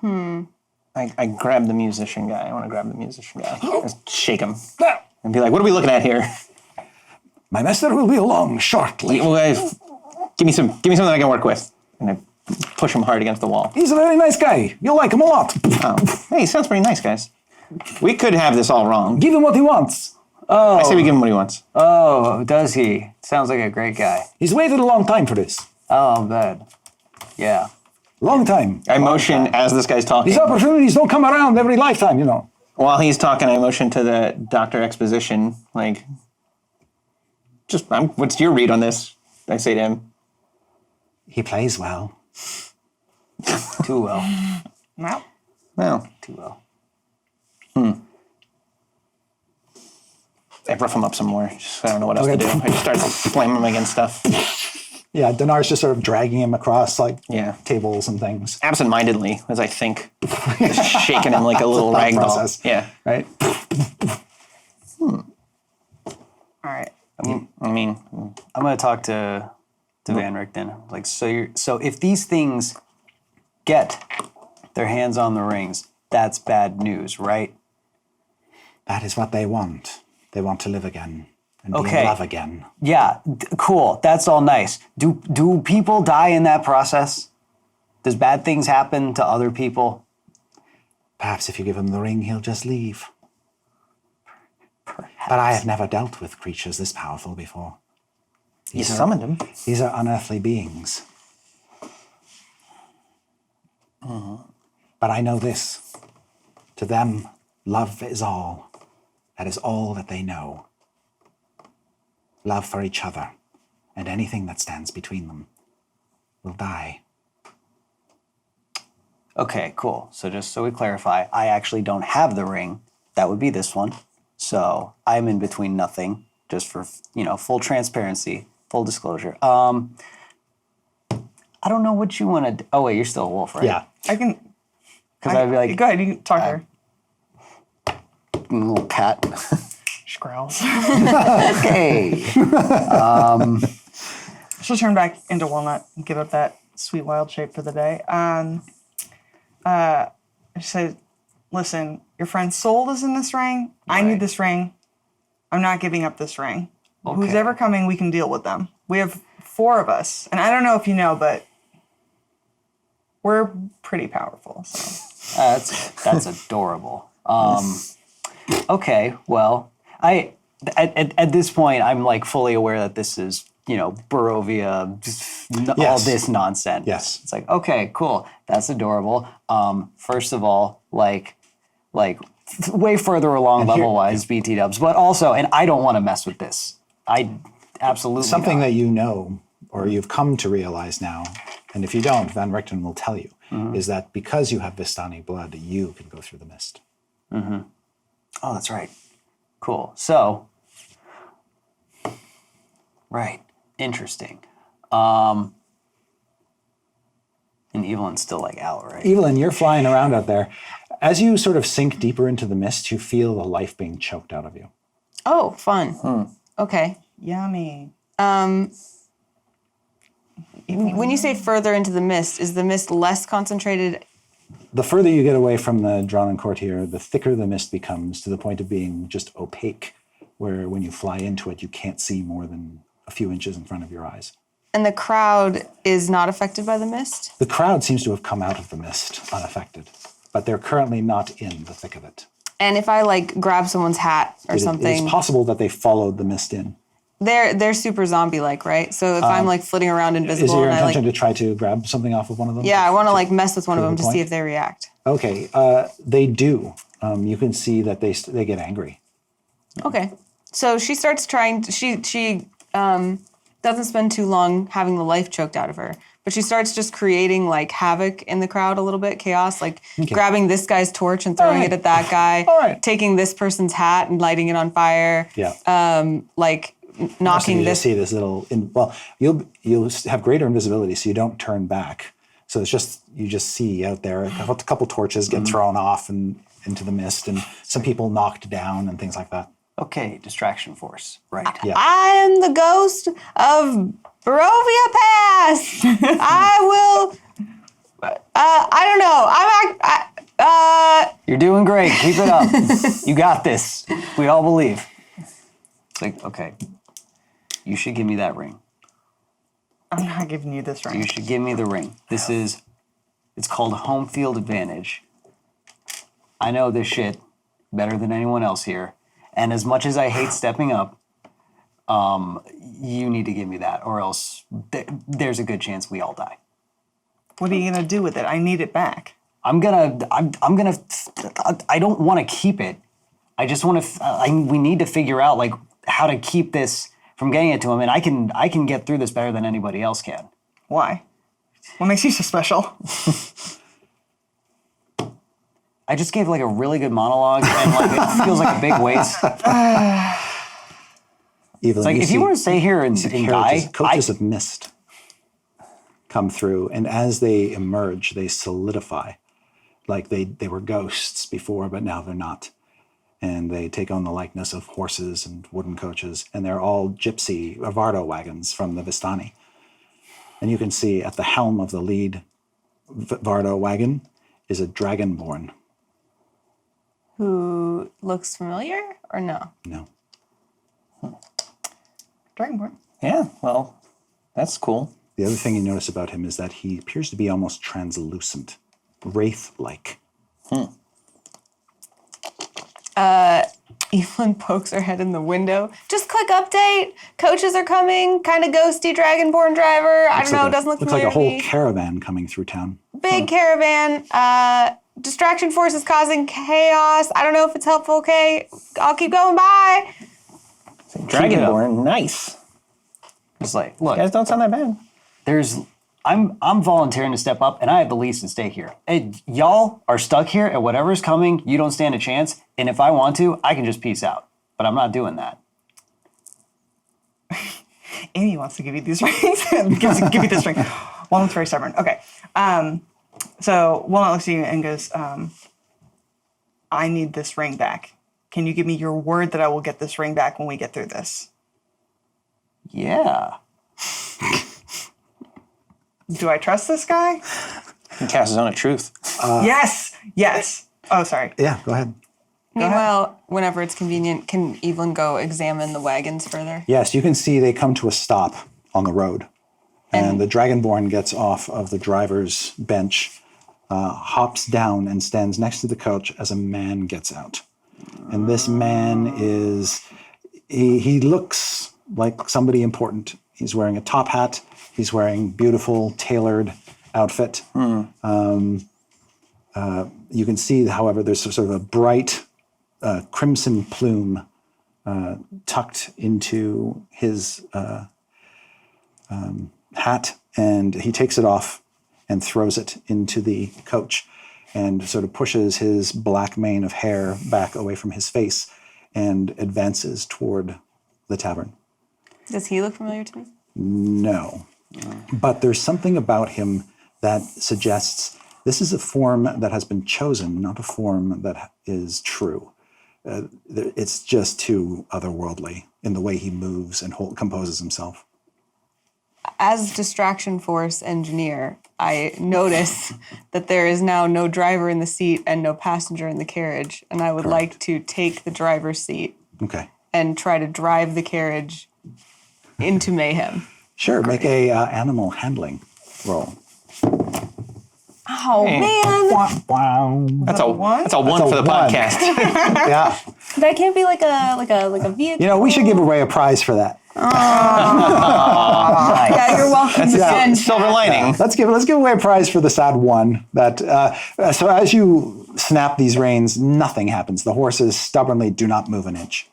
I grab the musician guy. I want to grab the musician guy. Just shake him and be like, "What are we looking at here?" My master will be along shortly. Give me something I can work with. And I push him hard against the wall. He's a very nice guy. You'll like him a lot. Oh, hey, he sounds pretty nice, guys. We could have this all wrong. Give him what he wants. I say we give him what he wants. Oh, does he? Sounds like a great guy. He's waited a long time for this. Oh, bad. Yeah. Long time. I motion as this guy's talking. These opportunities don't come around every lifetime, you know. While he's talking, I motion to the Dr. Exposition, like, what's your read on this? I say to him. He plays well. Too well. No. Well, Too well. I rough him up some more. I don't know what else to do. I just start slamming him against stuff. Yeah, Dinar's just sort of dragging him across like Yeah. tables and things. Absent-mindedly, as I think. Just shaking him like a little thought rag doll. process. Yeah. Right? All right. I mean, I'm gonna talk to Van Rick then. Like, so if these things get their hands on the rings, that's bad news, right? That is what they want. They want to live again and be Okay. in love again. Yeah, cool. That's all nice. Do people die in that process? Does bad things happen to other people? Perhaps if you give him the ring, he'll just leave. But I have never dealt with creatures this powerful before. you summoned him. These are unearthly beings. But I know this. To them, love is all. That is all that they know. Love for each other, and anything that stands between them will die. Okay, cool. So just so we clarify, I actually don't have the ring. That would be this one. So I'm in between nothing, just for, full transparency, full disclosure. I don't know what you want to do. Oh, wait, you're still a wolf, right? Yeah. I can. Because I'd be like, Go ahead. You can talk to her. little cat. She growls. Okay. She'll turn back into walnut and give up that sweet wild shape for the day. She said, "Listen, your friend's soul is in this ring. I need this ring. I'm not giving up this ring. Who's Okay. ever coming, we can deal with them. We have 4 of us, and I don't know if you know, but we're pretty powerful." So. That's adorable. Okay, well, at this point, I'm like fully aware that this is, Barovia, all Yes. this nonsense. Yes. It's like, okay, cool. That's adorable. First of all, like way further along level-wise, BT dubs, but also, and I don't want to mess with this. I absolutely Something not. that you know, or you've come to realize now, and if you don't, Van Richten will tell you, is that because you have Vistani blood, you can go through the mist. Oh, that's right. Cool. So, Right. Interesting. And Evelyn's still like out, right? Evelyn, you're flying around out there. As you sort of sink deeper into the mist, you feel the life being choked out of you. Oh, fun. Okay. Yummy. When you say further into the mist, is the mist less concentrated? The further you get away from the Drawn Courtier, the thicker the mist becomes to the point of being just opaque, where when you fly into it, you can't see more than a few inches in front of your eyes. And the crowd is not affected by the mist? The crowd seems to have come out of the mist unaffected, but they're currently not in the thick of it. And if I like grab someone's hat or something, It's possible that they followed the mist in. they're super zombie-like, right? So if I'm like flitting around invisible, Is it your and intention to try to grab something off of one of them? I want to like mess with one of them to point? see if they react. Okay, they do. You can see that they get angry. Okay, so she starts trying. She doesn't spend too long having the life choked out of her, but she starts just creating like havoc in the crowd a little bit, chaos, like grabbing this guy's torch and throwing it at that guy, taking this person's hat and lighting it on fire. Yeah. Like knocking You this. see this little. You'll have greater invisibility, so you don't turn back. So it's just you just see out there a couple torches get thrown off and into the mist, and some people knocked down and things like that. Okay, distraction force. Right. Yeah. I am the ghost of Barovia Pass. I will. I don't know. You're doing great. Keep it up. You got this. We all believe. It's like, okay, you should give me that ring. I'm not giving you this ring. You should give me the ring. It's called home field advantage. I know this shit better than anyone else here. And as much as I hate stepping up, you need to give me that, or else there's a good chance we all die. What are you gonna do with it? I need it back. I don't want to keep it. I just want to, we need to figure out like how to keep this from getting it to him. And I can get through this better than anybody else can. Why? What makes you so special? I just gave like a really good monologue and like it feels like a big waste. It's like if you want to stay here and die, coaches of mist come through, and as they emerge, they solidify. Like they were ghosts before, but now they're not. And they take on the likeness of horses and wooden coaches, and they're all gypsy Vardo wagons from the Vistani. And you can see at the helm of the lead Vardo wagon is a dragonborn. Who looks familiar or no? No. Dragonborn. Yeah, well, that's cool. The other thing you notice about him is that he appears to be almost translucent, wraith-like. Evelyn pokes her head in the window. Just quick update. Coaches are coming. Kind of ghosty dragonborn driver. I don't know. Doesn't look looks familiar like a whole to me. caravan coming through town. Big caravan. Distraction force is causing chaos. I don't know if it's helpful. Okay, I'll keep going. Bye. Dragonborn, nice. it's like, You look, guys don't sound that bad. I'm volunteering to step up, and I have the lease to stay here. Y'all are stuck here, and whatever's coming, you don't stand a chance. And if I want to, I can just peace out. But I'm not doing that. Amy wants to give you these rings. give you this ring. Walnut's very stubborn. Okay. So Walnut looks at you and goes, I need this ring back. Can you give me your word that I will get this ring back when we get through this? Yeah. Do I trust this guy? He casts his own of truth. Yes. Yes. Oh, sorry. Yeah, go ahead. Meanwhile, whenever it's convenient, can Evelyn go examine the wagons further? Yes, you can see they come to a stop on the road. And the Dragonborn gets off of the driver's bench, hops down and stands next to the coach as a man gets out. And this man he looks like somebody important. He's wearing a top hat. He's wearing beautiful tailored outfit. You can see, however, there's sort of a bright crimson plume tucked into his hat, and he takes it off and throws it into the coach and sort of pushes his black mane of hair back away from his face and advances toward the tavern. Does he look familiar to me? No. But there's something about him that suggests this is a form that has been chosen, not a form that is true. It's just too otherworldly in the way he moves and composes himself. As distraction force engineer, I notice that there is now no driver in the seat and no passenger in the carriage, and I would like to take the driver's seat Okay. and try to drive the carriage into mayhem. Sure, make a animal handling roll. Oh, man. Wow. That's a one That's a for the one. podcast. Yeah. That can't be like a vehicle. You know, we should give away a prize for that. Yeah, you're welcome. Yeah. Silver lining. Let's give away a prize for the sad one. That so as you snap these reins, nothing happens. The horses stubbornly do not move an inch.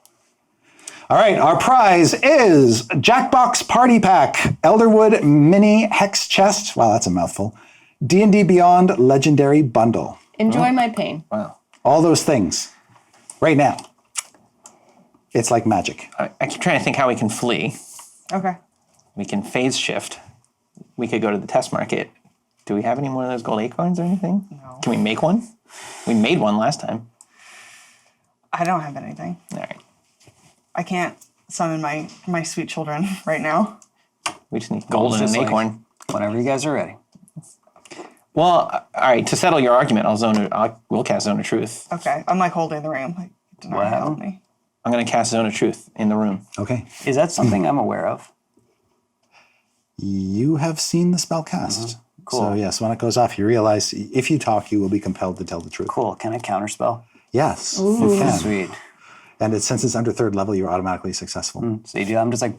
All right, our prize is Jackbox Party Pack, Elderwood Mini Hex Chest. Wow, that's a mouthful. D&D Beyond Legendary Bundle. Enjoy my pain. Wow. All those things right now. It's like magic. I keep trying to think how we can flee. Okay. We can phase shift. We could go to the test market. Do we have any more of those gold acorns or anything? No. Can we make one? We made one last time. I don't have anything. All right. I can't summon my sweet children right now. We just need gold and an Just like, acorn. Whenever you guys are ready. Well, all right. To settle your argument, we'll cast Zone of Truth. Okay. I'm like holding the ring. I'm like, did not help me. I'm going to cast Zone of Truth in the room. Okay. Is that something I'm aware of? You have seen the spell cast. Cool. So yes, when it goes off, you realize if you talk, you will be compelled to tell the truth. Cool. Can I counterspell? Yes, you can. Sweet. And since it's under 3rd level, you're automatically successful. So you do, I'm just like,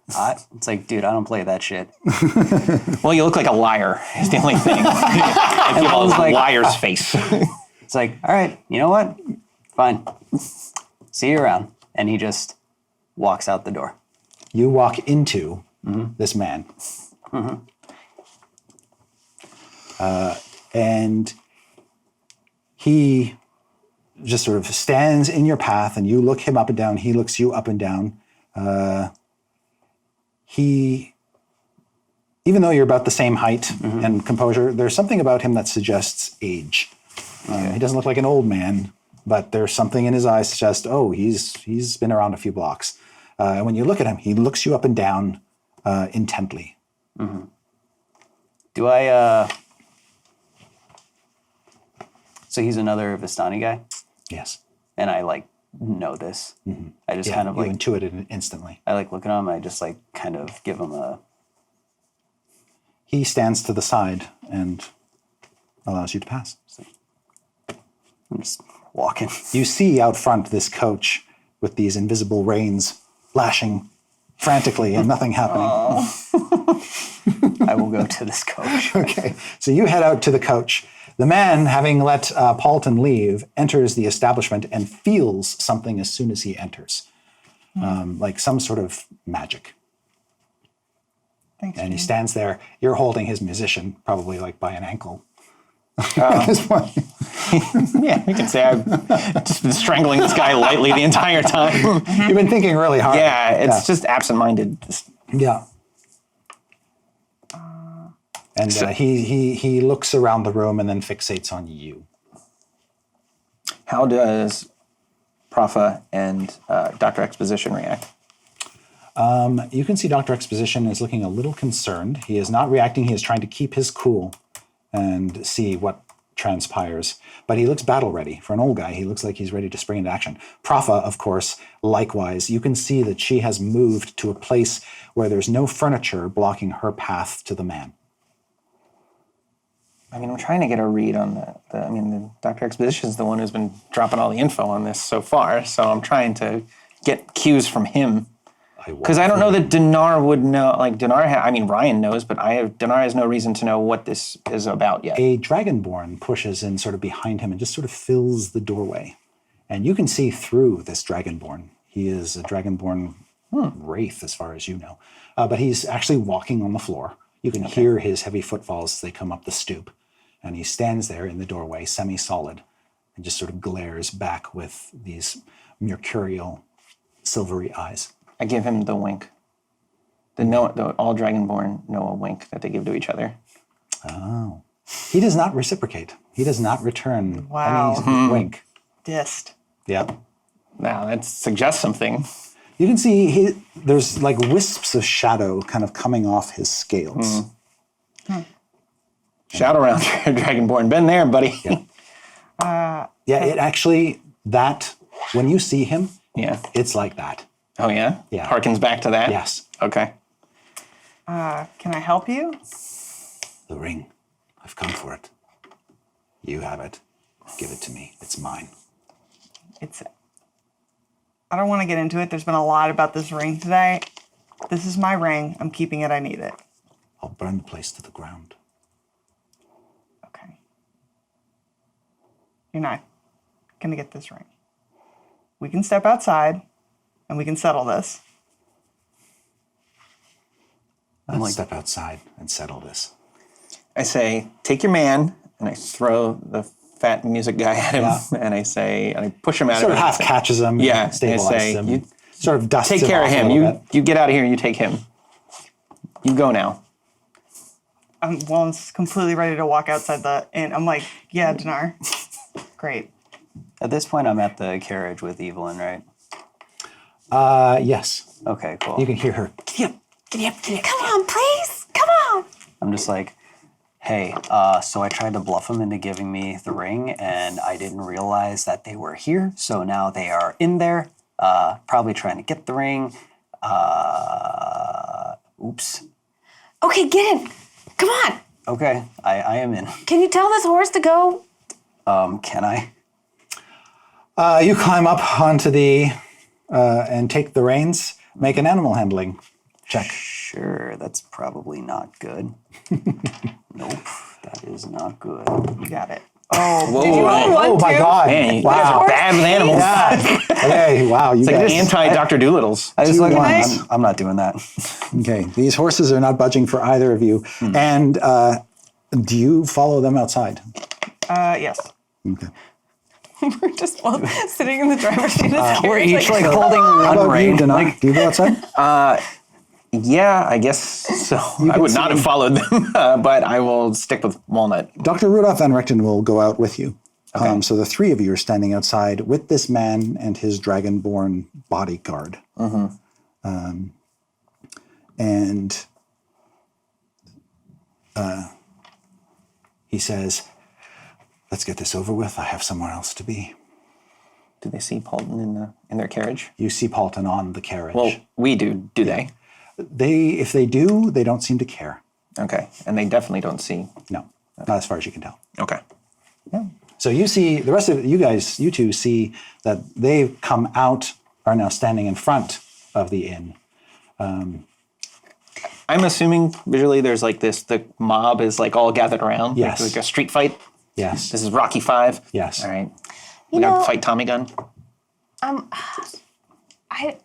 it's like, dude, I don't play that shit. Well, you look like a liar. Is the only thing. I feel all like- liar's face. It's like, all right, you know what? Fine. See you around. And he just walks out the door. You walk into this man. And he just sort of stands in your path, and you look him up and down. He looks you up and down. Even though you're about the same height and composure, there's something about him that suggests age. He doesn't look like an old man, but there's something in his eyes that suggests, oh, he's been around a few blocks. And when you look at him, he looks you up and down intently. Do I, so he's another Vistani guy? Yes. And I like know this. I just Yeah, kind of you like, intuit it instantly. I like look at him, I just like kind of give him a, He stands to the side and allows you to pass. I'm just walking. You see out front this coach with these invisible reins lashing frantically and nothing happening. I will go to this coach. Okay, so you head out to the coach. The man, having let Paulton leave, enters the establishment and feels something as soon as he enters, like some sort of magic. Thanks. And he Jane. stands there. You're holding his musician, probably like by an ankle. At this point. Yeah, we can say I've just been strangling this guy lightly the entire time. You've been thinking really hard. Yeah, it's just absent-minded. Yeah. And he looks around the room and then fixates on you. How does Profa and Dr. Exposition react? You can see Dr. Exposition is looking a little concerned. He is not reacting. He is trying to keep his cool and see what transpires. But he looks battle ready. For an old guy, he looks like he's ready to spring into action. Profa, of course, likewise. You can see that she has moved to a place where there's no furniture blocking her path to the man. I mean, I'm trying to get a read on the Dr. Exposition is the one who's been dropping all the info on this so far, so I'm trying to get cues from him. Because I don't know that Dinar would know, like Ryan knows, but Dinar has no reason to know what this is about yet. A dragonborn pushes in sort of behind him and just sort of fills the doorway. And you can see through this dragonborn. He is a dragonborn wraith as far as you know. But he's actually walking on the floor. You can hear his heavy footfalls as they come up the stoop. And he stands there in the doorway, semi-solid, and just sort of glares back with these mercurial, silvery eyes. I give him the wink. The all Dragonborn know a wink that they give to each other. Oh. He does not reciprocate. He does not return Wow. any wink. Dissed. Yep. Now that suggests something. You can see there's like wisps of shadow kind of coming off his scales. Shout around, Dragonborn. Been there, buddy. Yeah. It actually, when you see him, Yeah. it's like that. Oh, yeah? Yeah. Harkens back to that? Yes. Okay. Can I help you? The ring. I've come for it. You have it. Give it to me. It's mine. I don't want to get into it. There's been a lot about this ring today. This is my ring. I'm keeping it. I need it. I'll burn the place to the ground. Okay. You're not going to get this ring. We can step outside and we can settle this. Let's step outside and settle this. I say, take your man, and I throw the fat music guy at him, and I push him out Sort of of him. half catches him, Yeah, and stabilizes I say, him, you sort of dusts take him care of off a him. little You bit. you get out of here and you take him. You go now. Wallen's completely ready to walk outside the inn. I'm like, yeah, Dinar. Great. At this point, I'm at the carriage with Evelyn, right? Yes. Okay, cool. You can hear her. Come on, please. Come on. I'm just like, hey, so I tried to bluff them into giving me the ring, and I didn't realize that they were here. So now they are in there, probably trying to get the ring. Oops. Okay, get in. Come on. Okay, I am in. Can you tell this horse to go? Can I? You climb up onto and take the reins. Make an animal handling check. Sure, that's probably not good. Nope, that is not good. You got it. Whoa, Did you roll one, Oh my too? God! Man, you guys Wow. are bad with animals. Yeah. Okay. Wow. You It's like guys. anti-Dr. Doolittle's. I just like, Nice. I'm not doing that. Okay. These horses are not budging for either of you. And do you follow them outside? Yes. Okay. We're just sitting in the driver's seat. We're each like holding How one about you, rein. Denai? Do you go outside? Yeah, I guess so. I would not have followed them, but I will stick with Walnut. Dr. Rudolph Van Rechten will go out with you. So the three of you are standing outside with this man and his dragonborn bodyguard. And he says, let's get this over with. I have somewhere else to be. Do they see Paulton in their carriage? You see Paulton on the carriage. Well, we do. Do they? If they do, they don't seem to care. Okay, and they definitely don't see. No, not as far as you can tell. Okay. So you see, the rest of you two see that they've come out, are now standing in front of the inn. I'm assuming visually there's like this, the mob is like all gathered around. Yes. Like a street fight. Yes. This is Rocky 5. Yes. All right. You We gotta know- fight Tommy Gun.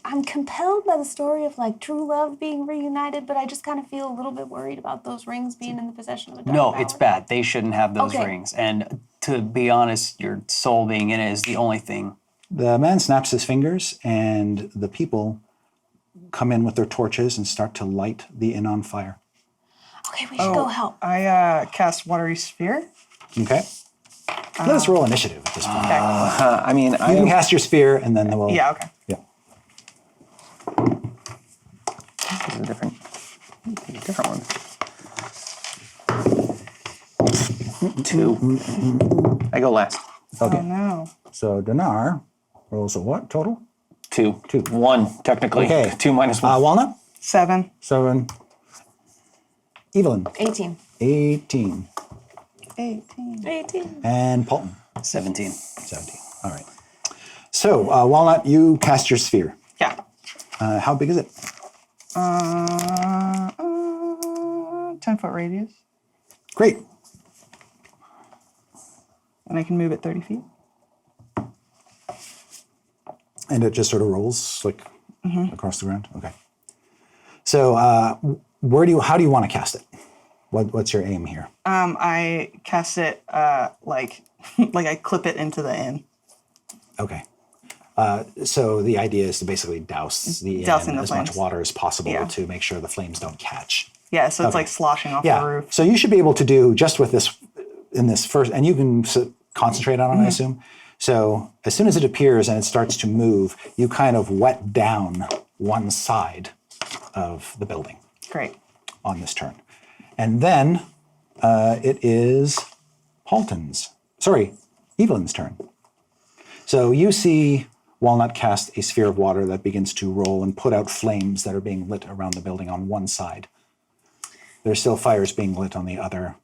I'm compelled by the story of like true love being reunited, but I just kind of feel a little bit worried about those rings being in the possession of a dark No, power. it's bad. They shouldn't have those Okay. rings. And to be honest, your soul being in it is the only thing. The man snaps his fingers, and the people come in with their torches and start to light the inn on fire. Okay, we should go help. I cast Watery Sphere. Okay? Let us roll initiative at this point. Okay. I mean, You can cast your spear, and then we'll... Yeah, okay. Yeah. This is a different one. 2. I go last. Okay. Oh, no. So Dinar rolls a what total? 2. 2. 1, technically. Okay. 2 minus 1. Walnut? 7. 7. Evelyn? 18. 18. 18. And Paulton? 17. 17. All right. So, Walnut, you cast your sphere. Yeah. How big is it? 10-foot radius. Great. And I can move it 30 feet. And it just sort of rolls like across the ground? Okay. So, how do you want to cast it? What's your aim here? I cast it like I clip it into the inn. Okay. So the idea is to basically douse the Dousing inn the as much flames. water as possible Yeah. to make sure the flames don't catch. Yeah, so it's Okay. like sloshing off Yeah. the roof. So you should be able to do just with this in this first, and you can concentrate on it, I assume. So as soon as it appears and it starts to move, you kind of wet down one side of the building Great. on this turn. And then it is Evelyn's turn. So you see Walnut cast a sphere of water that begins to roll and put out flames that are being lit around the building on one side. There's still fires being lit on the other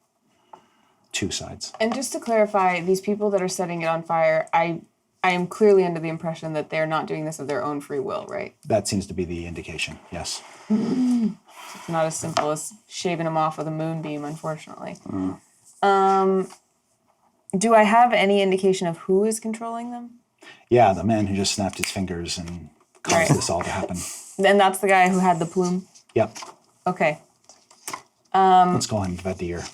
two sides. And just to clarify, these people that are setting it on fire, I am clearly under the impression that they're not doing this of their own free will, right? That seems to be the indication, yes. It's not as simple as shaving them off with a moonbeam, unfortunately. Do I have any indication of who is controlling them? Yeah, the man who just snapped his fingers and caused Right. this all to happen. And that's the guy who had the plume? Yep. Okay. Let's call him Vadir.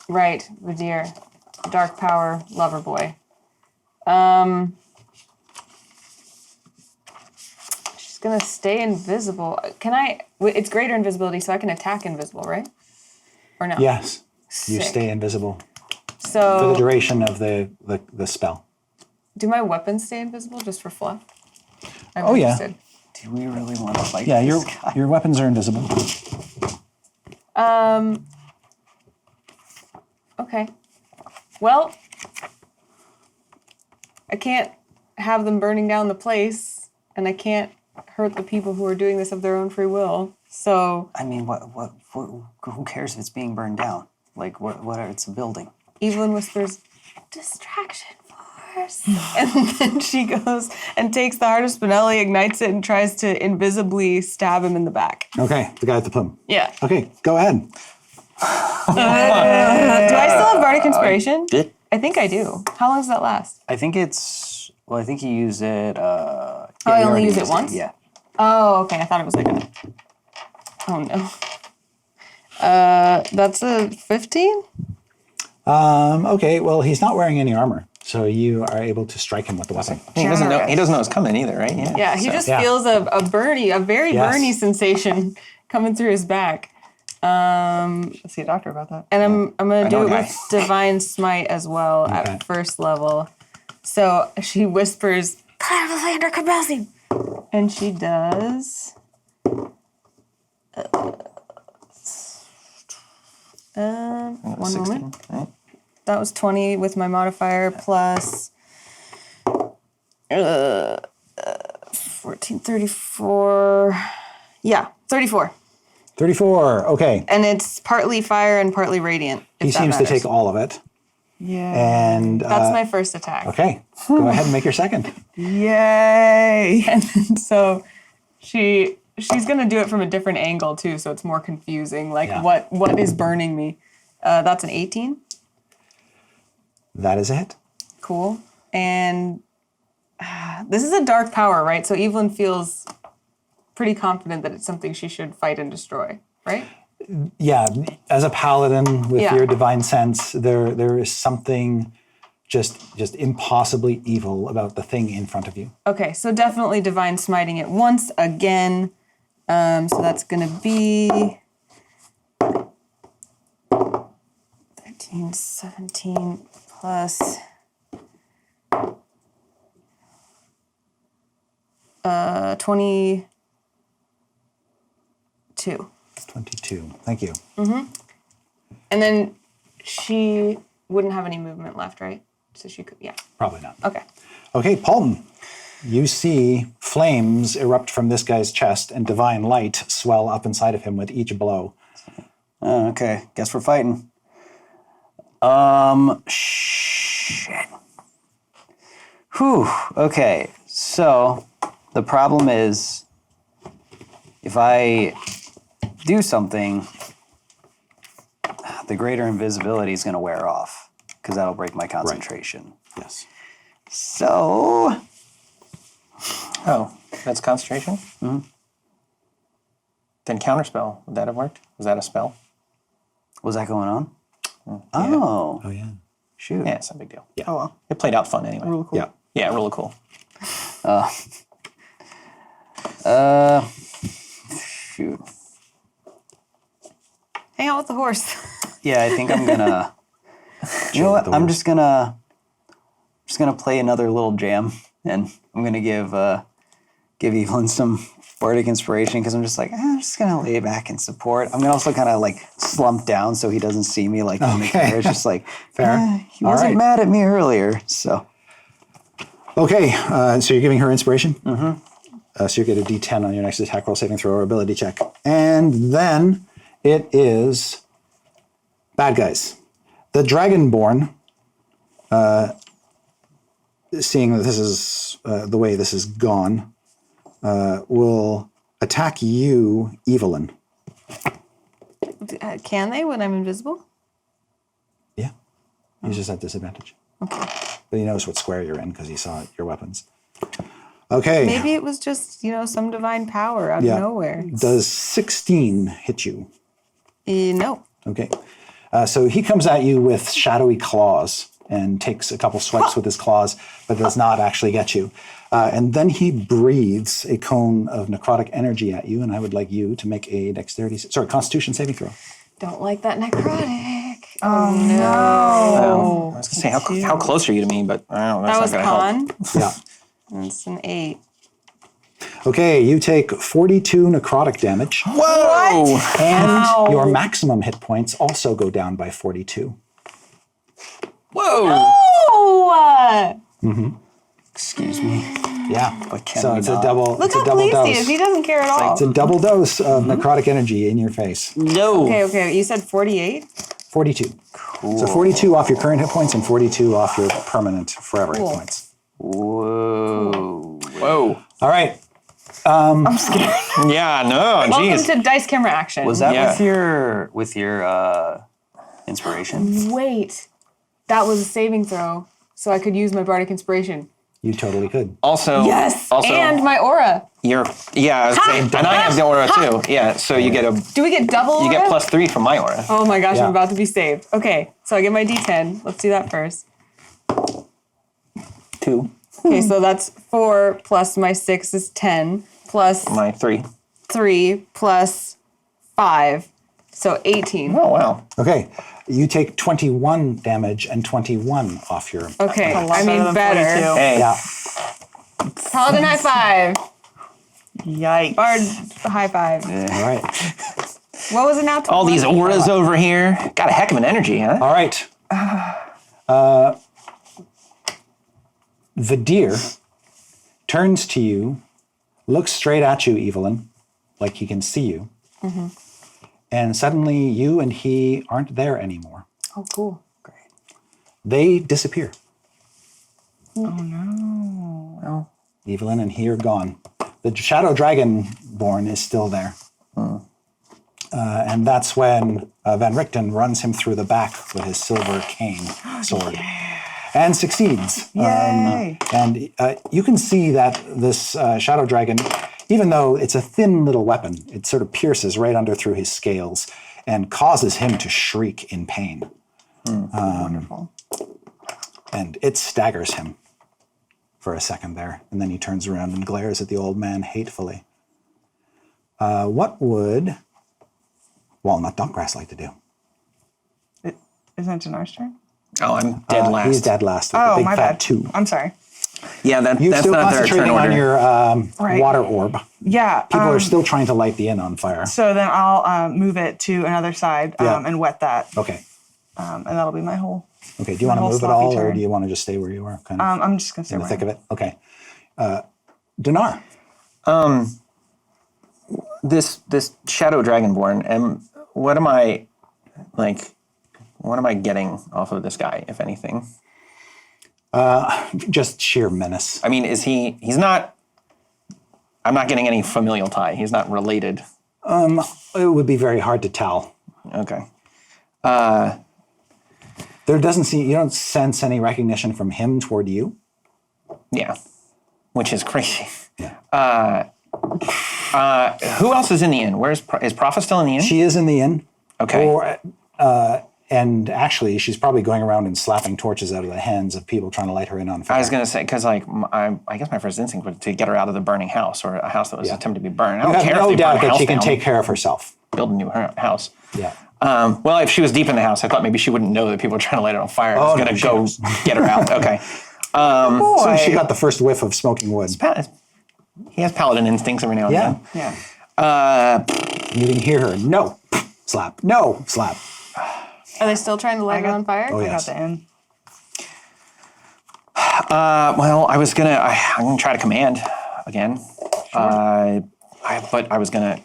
Right, Vadir. Dark power lover boy. She's gonna stay invisible. It's greater invisibility, so I can attack invisible, right? Or no? Yes, you Sick. stay invisible for the So, duration of the spell. do my weapons stay invisible just for fluff? I'm Oh, yeah. interested. Do we really want to fight Yeah, this guy? your weapons are invisible. Okay. Well, I can't have them burning down the place, and I can't hurt the people who are doing this of their own free will. So I mean, who cares if it's being burned down? Like, it's a building. Evelyn whispers, "Distraction force," and then she goes and takes the Heart of Spinelli, ignites it, and tries to invisibly stab him in the back. Okay, the guy with the plume. Yeah. Okay, go ahead. Do I still have Bardic Inspiration? Did I think I do. How long does that last? I think it's I think you use it. I only use it once? Yeah. Oh, okay. I thought it was like a... Oh, no. That's a 15? Okay, well, he's not wearing any armor, so you are able to strike him with the weapon. He doesn't know. He Generous. doesn't know it's coming either, right? Yeah, he So- just yeah. feels a very Yes. burny sensation coming through his back. Let's see a doctor about that. And I'm going to do know it a with Divine Smite as well Okay. at first level. So she whispers, "Clairvoyant Cabelsi!" And she does... 1 16, moment. right? That was 20 with my modifier plus 14, 34. Yeah, 34. 34, okay. And it's partly fire and partly radiant. He seems to take all of it. Yeah. And That's my first attack. okay, go ahead and make your second. Yay. And then, so she's gonna do it from a different angle too, so it's more confusing. Like Yeah. what is burning me? That's an 18. That is a hit. Cool. And this is a dark power, right? So Evelyn feels pretty confident that it's something she should fight and destroy, right? Yeah, as a paladin with Yeah. your divine sense, there is something just impossibly evil about the thing in front of you. Okay, so definitely divine smiting it once again. So that's gonna be 13, 17 plus 22. 22. Thank you. And then she wouldn't have any movement left, right? So she could, yeah. Probably not. Okay. Okay, Paulton. You see flames erupt from this guy's chest and divine light swell up inside of him with each blow. Oh, okay, guess we're fighting. Shit. Whew. Okay, so the problem is, if I do something, the greater invisibility is going to wear off because that'll break my concentration. Yes. So, Oh, that's concentration? Mm-hmm. Then counterspell. Would that have worked? Was that a spell? was that going on? Oh, Oh, yeah. shoot. Yeah, it's no big deal. Oh well. It played out fun anyway. Real cool. Yeah. Yeah, really cool. Shoot. Hang out with the horse. Yeah, I think I'm gonna. You know what? I'm just gonna play another little jam, and I'm gonna give Evelyn some bardic inspiration because I'm just like I'm just gonna lay back and support. I'm gonna also kind of like slump down so he doesn't see me like in the carriage. Just like Fair. he wasn't mad at me earlier, so. Okay, so you're giving her inspiration? Mm-hmm. So you get a D10 on your next attack roll, saving throw, or ability check. And then it is bad guys. The Dragonborn, seeing that this is the way this is gone, will attack you, Evelyn. Can they when I'm invisible? Yeah. He's just at disadvantage. Okay. But he knows what square you're in because he saw your weapons. Okay. Maybe it was just, some divine power out of nowhere. Does 16 hit you? No. Okay. So he comes at you with shadowy claws and takes a couple swipes with his claws, but does not actually get you. And then he breathes a cone of necrotic energy at you, and I would like you to make a Constitution saving throw. Don't like that necrotic. Oh, no. I was going to say, how close are you to me? But I don't know. That's That was not going to help. con. Yeah. It's an 8. Okay, you take 42 necrotic damage. Whoa! And your maximum hit points also go down by 42. Whoa! Oh! Excuse me. Yeah. But can so we it's not? a double. Look it's a how double pleased dose. he is. He doesn't care at all. It's a double dose of necrotic energy in your face. No. Okay. You said 48? 42. Cool. So 42 off your current hit points and 42 off your permanent forever hit points. Whoa. Whoa. All right. I'm scared. Yeah, no, Welcome jeez. to dice camera action. Was that Yeah. with your inspiration? Wait. That was a saving throw, so I could use my bardic inspiration. You totally could. Also, Yes. Also, And my aura. I was saying, and I have the aura too. Yeah, so you get Do we get double aura? you get +3 from my aura. Oh my gosh, Yeah. I'm about to be saved. Okay, so I get my D10. Let's do that first. 2. Okay, so that's 4 plus my 6 is 10 plus My 3. 3 plus 5. So 18. Oh wow. Okay. You take 21 damage and 21 off your. Okay, A lot I mean than better. 42. Hey. Yeah. Paladin high five. Yikes. Bard high five. All right. What was it now? All these auras over here. Got a heck of an energy, huh? All right. The deer turns to you, looks straight at you, Evelyn, like he can see you. Mm-hmm. And suddenly you and he aren't there anymore. Oh, cool. Great. They disappear. Oh, no. Well, Evelyn and he are gone. The shadow dragonborn is still there. And that's when Van Richten runs him through the back with his silver cane sword. And succeeds. Yay. And you can see that this shadow dragon, even though it's a thin little weapon, it sort of pierces right under through his scales and causes him to shriek in pain. Wonderful. And it staggers him for a second there. And then he turns around and glares at the old man hatefully. What would Walnut Dunkgrass like to do? Isn't it Janar's turn? oh, I'm dead last. He's dead last with Oh, the big my fat bad. 2. I'm sorry. Yeah, You're that's still not their turn concentrating order. on your Right. water orb. Yeah. People are still trying to light the inn on fire. So then I'll move it to another side Yeah. and wet that. Okay. And that'll be my whole. Okay. Do you want to whole move at sloppy all, or turn. do you want to just stay where you are? Kind of I'm just going to stay in the where thick I of it. Okay. Dinar. This shadow dragonborn, and what am I getting off of this guy, if anything? Just sheer menace. I mean, he's not, I'm not getting any familial tie. He's not related. It would be very hard to tell. Okay. You don't sense any recognition from him toward you. Yeah. Which is crazy. Yeah. Who else is in the inn? Is Prophet still in the inn? She is in the inn. Okay. Or And actually, she's probably going around and slapping torches out of the hands of people trying to light her in on fire. I was going to say, because like, I guess my first instinct was to get her out of the burning house or a house that was attempted to be burned. I don't care no if they burn doubt a that house she can down, take care of herself. build a new house. Yeah. Well, if she was deep in the house, I thought maybe she wouldn't know that people were trying to light it on fire. I was going to go get her out. Okay. So she got the first whiff of smoking wood. He has paladin instincts every now and then. Yeah. You can hear her. No. Slap. No. Slap. Are they still trying to light it on fire? Oh, I yes. got the end. Well, I'm gonna try to command again. But I was gonna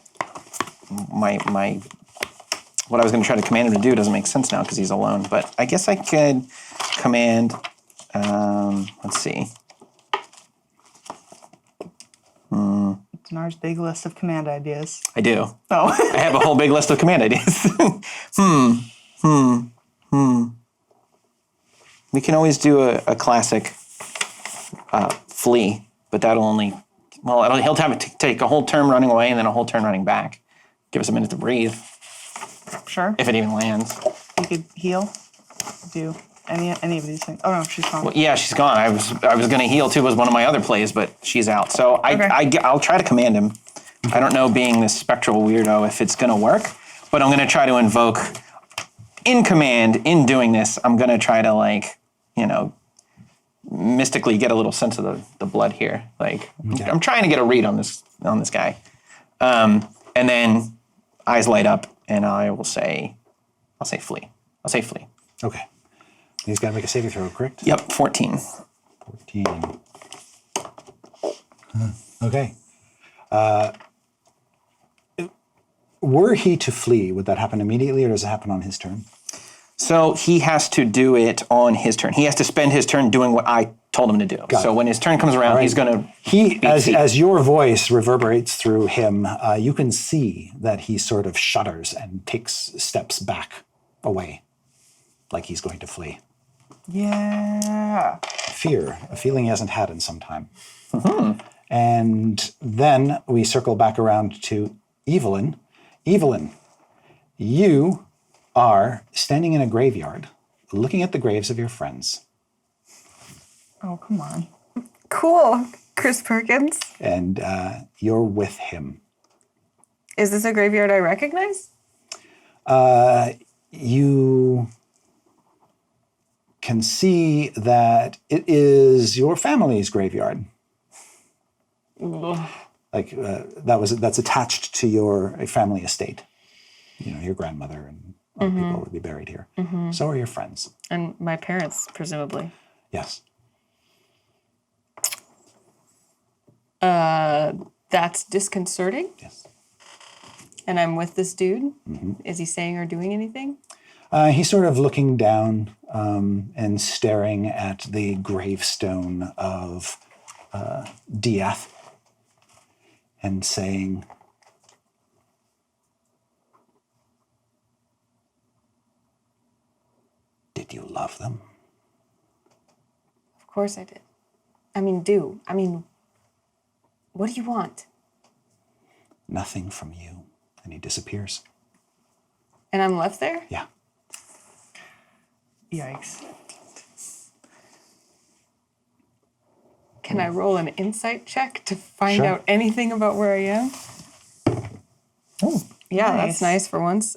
what I was gonna try to command him to do doesn't make sense now because he's alone. But I guess I could command. Let's see. Denar's big list of command ideas. I do. Oh. I have a whole big list of command ideas. We can always do a classic flee, but that'll only, he'll have to take a whole turn running away and then a whole turn running back. Give us a minute to breathe, Sure. if it even lands. You could heal. Do any of these things. Oh no, she's gone. Well, yeah, she's gone. I was going to heal too, was one of my other plays, but she's out. So I'll try to command him. I don't know, being this spectral weirdo, if it's going to work, but I'm going to try to invoke in command. In doing this, I'm going to try to mystically get a little sense of the blood here. I'm trying to get a read on this guy. And then eyes light up, and I'll say flee. I'll say flee. Okay. He's got to make a saving throw, correct? Yep, 14. 14. Okay. Were he to flee, would that happen immediately, or does it happen on his turn? So he has to do it on his turn. He has to spend his turn doing what I told him to do. So when his turn comes around, he's going to... As your voice reverberates through him, you can see that he sort of shudders and takes steps back away, like he's going to flee. Yeah. Fear, a feeling he hasn't had in some time. Mm-hmm. And then we circle back around to Evelyn. Evelyn, you are standing in a graveyard, looking at the graves of your friends. Oh, come on. Cool. Chris Perkins. And you're with him. Is this a graveyard I recognize? You can see that it is your family's graveyard. That's attached to your family estate. Your grandmother and other people would be buried here. Mm-hmm. So are your friends. And my parents, presumably. Yes. That's disconcerting. Yes. And I'm with this dude. Mm-hmm. Is he saying or doing anything? He's sort of looking down and staring at the gravestone of Diath and saying, "Did you love them?" Of course I did. What do you want? Nothing from you. And he disappears. And I'm left there? Yeah. Yikes. Can I roll an insight check to find Sure. out anything about where I am? Oh, Yeah, nice. that's nice for once.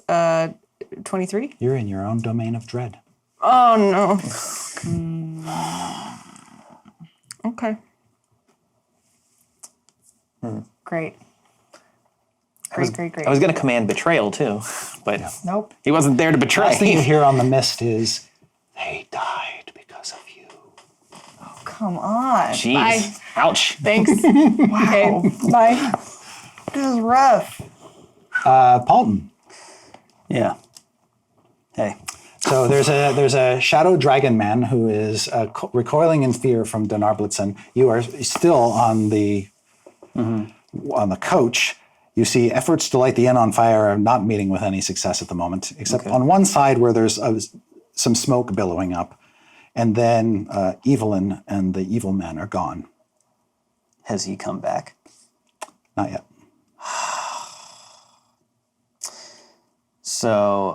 23? You're in your own domain of dread. Oh, no. Okay. Great. I was Great. going to command betrayal too, but Nope. he wasn't there to Last thing you betray. hear on the mist is, "They died because of you." Come on. Jeez. Bye. Ouch. Thanks. Okay, bye. This is rough. Paulton. Yeah. Hey. So there's a shadow dragon man who is recoiling in fear from Dinar Blitzen. You are still on the coach. You see efforts to light the inn on fire are not meeting with any success at the moment, except on one side where there's some smoke billowing up, and then Evelyn and the evil man are gone. Has he come back? Not yet. So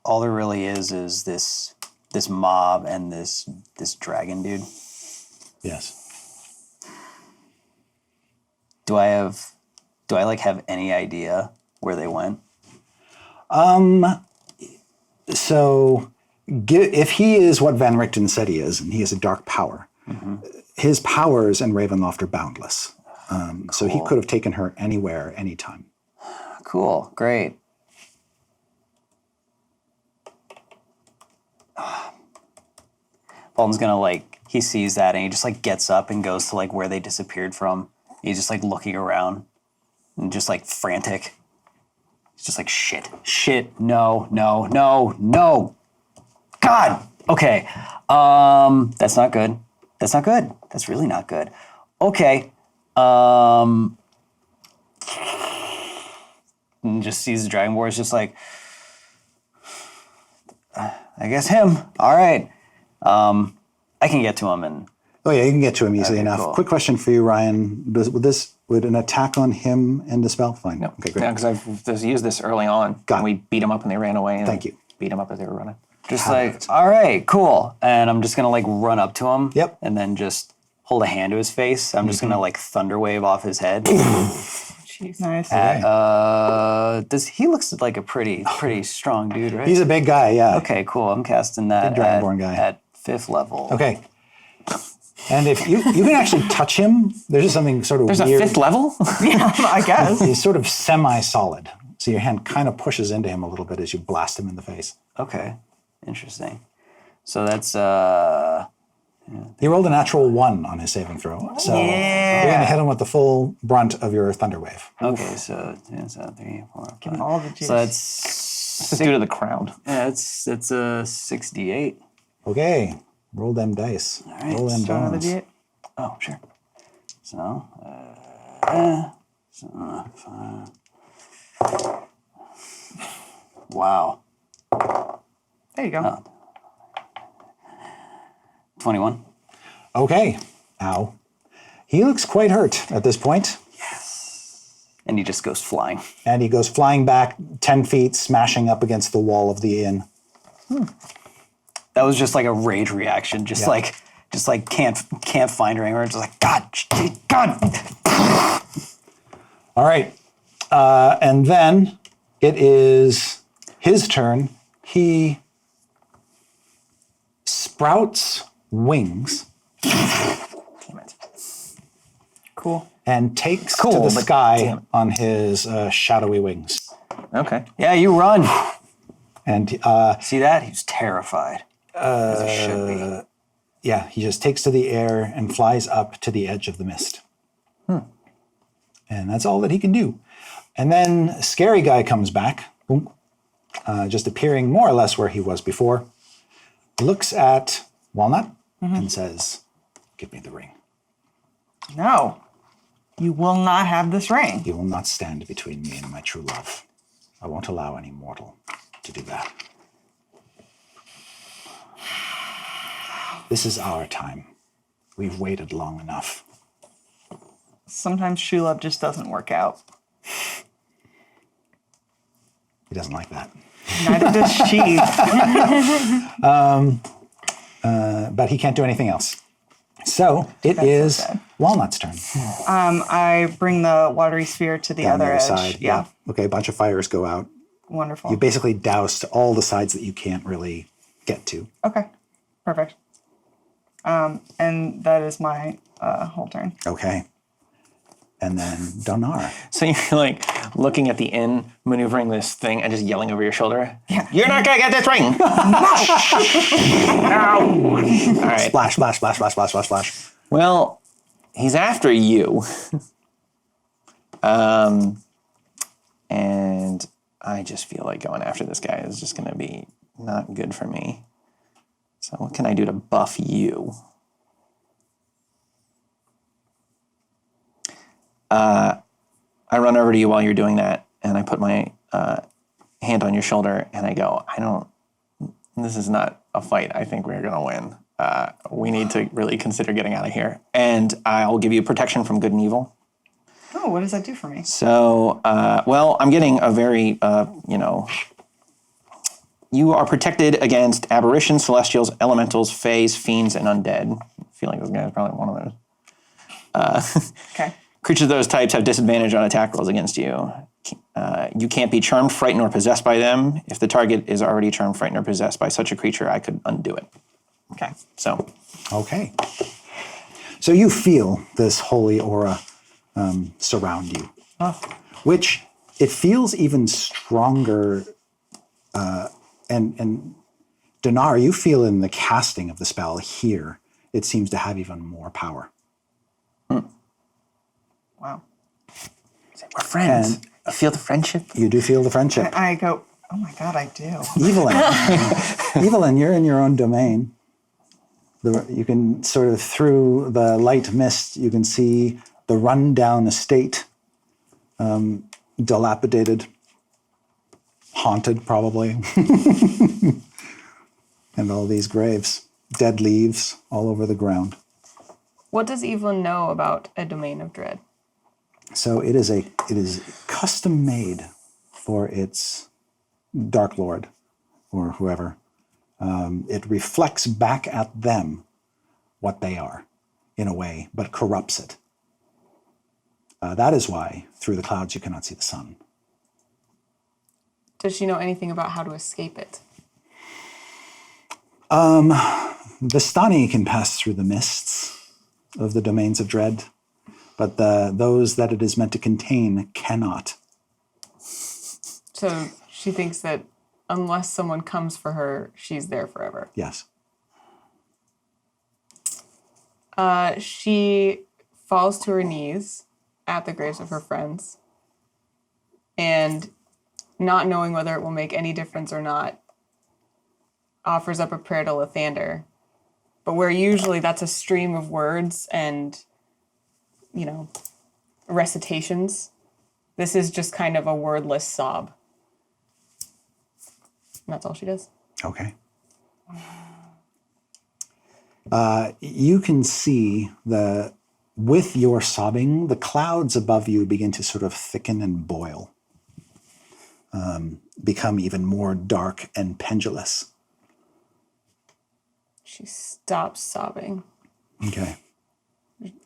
all there really is this mob and this dragon dude. Yes. Do I like have any idea where they went? So, if he is what Van Richten said he is, and he is a dark power, his powers in Ravenloft are boundless. So he could have taken her anywhere, anytime. Cool, great. Paul's gonna he sees that and he just gets up and goes to where they disappeared from. He's just looking around and just frantic. He's just shit, no. God, okay. That's not good. That's really not good. Okay. And just sees the Dragon Boar is just I guess him. All right. I can get to him and. Oh yeah, you can get to him easily enough. Cool. Quick question for you, Ryan. Would an attack on him end the spell? Fine. No. Okay, great. Yeah, because I've used this early on. Got it. We beat them up and they ran away. And Thank you. Beat them up as they were running. Just all right, cool. And I'm just gonna run up to him. Yep. And then just hold a hand to his face. I'm just gonna thunder wave off his head. Jeez, nice. He looks like a pretty strong dude, right? He's a big guy, yeah. Okay, cool. I'm casting that Big Dragonborn guy. at 5th level. Okay. And if you can actually touch him, there's just something sort of There's weird. a 5th level? Yeah, I guess. He's sort of semi-solid. So your hand kind of pushes into him a little bit as you blast him in the face. Okay, interesting. So that's He rolled a natural 1 on his saving throw. So you're going to hit him with the full brunt of your Thunder Wave. okay. So 2, 3, 4, 5. Give him all the juice. So that's Just due to the crowd. yeah, it's a 68. Okay. Roll them dice. right, Roll them Do another bones. D8. Oh, sure. So, 5. Wow. There you go. 21. Okay. Ow. He looks quite hurt at this point. And he just goes flying. And he goes flying back 10 feet, smashing up against the wall of the inn. That was just a rage reaction. Just Yeah. can't find her anywhere. Just God. All right. And then it is his turn. He sprouts wings Cool. and takes to Cool, the but sky damn it. on his shadowy wings. Okay. Yeah, you run. And See that? He's terrified. As he should be. yeah, he just takes to the air and flies up to the edge of the mist. And that's all that he can do. And then Scary Guy comes back, boom, just appearing more or less where he was before, looks at Walnut and says, "Give me the ring. No. You will not have this ring. You will not stand between me and my true love. I won't allow any mortal to do that. This is our time. We've waited long enough." Sometimes true love just doesn't work out. He doesn't like that. Neither does she. But he can't do anything else. So it is sad. Walnut's turn. I bring the watery sphere to the Down other the edge. other side. Yeah. Okay, a bunch of fires go out. Wonderful. You basically doused all the sides that you can't really get to. Okay. Perfect. And that is my whole turn. Okay. And then Donar. So you're looking at the inn, maneuvering this thing, and just yelling over your shoulder. Yeah. You're not gonna get this ring. No. All right. Splash, splash, splash, splash, splash, splash, splash. Well, he's after you. And I just feel like going after this guy is just gonna be not good for me. So what can I do to buff you? I run over to you while you're doing that, and I put my hand on your shoulder, and I go, this is not a fight I think we're going to win. We need to really consider getting out of here. And I'll give you protection from good and evil. Oh, what does that do for me? So, I'm getting a very, You are protected against aberrations, celestials, elementals, fays, fiends, and undead. I feel like this guy is probably one of those. Okay. Creatures of those types have disadvantage on attack rolls against you. You can't be charmed, frightened, or possessed by them. If the target is already charmed, frightened, or possessed by such a creature, I could undo it. Okay. So, Okay. So you feel this holy aura surround you, which it feels even stronger. And Dinar, you feel in the casting of the spell here, it seems to have even more power. Wow. we're friends. And I feel the friendship. you do feel the friendship. I go, oh my God, I do. Evelyn, Evelyn, you're in your own domain. You can sort of, through the light mist, you can see the rundown estate, dilapidated, haunted probably, and all these graves, dead leaves all over the ground. What does Evelyn know about a domain of dread? So it is custom made for its Dark Lord or whoever. It reflects back at them what they are, in a way, but corrupts it. That is why through the clouds you cannot see the sun. Does she know anything about how to escape it? The Stani can pass through the mists of the domains of dread, but those that it is meant to contain cannot. So she thinks that unless someone comes for her, she's there forever. Yes. She falls to her knees at the graves of her friends, and not knowing whether it will make any difference or not, offers up a prayer to Lathander. But where usually that's a stream of words and, recitations, this is just kind of a wordless sob. And that's all she does. Okay. You can see with your sobbing, the clouds above you begin to sort of thicken and boil, become even more dark and pendulous. She stops sobbing, Okay.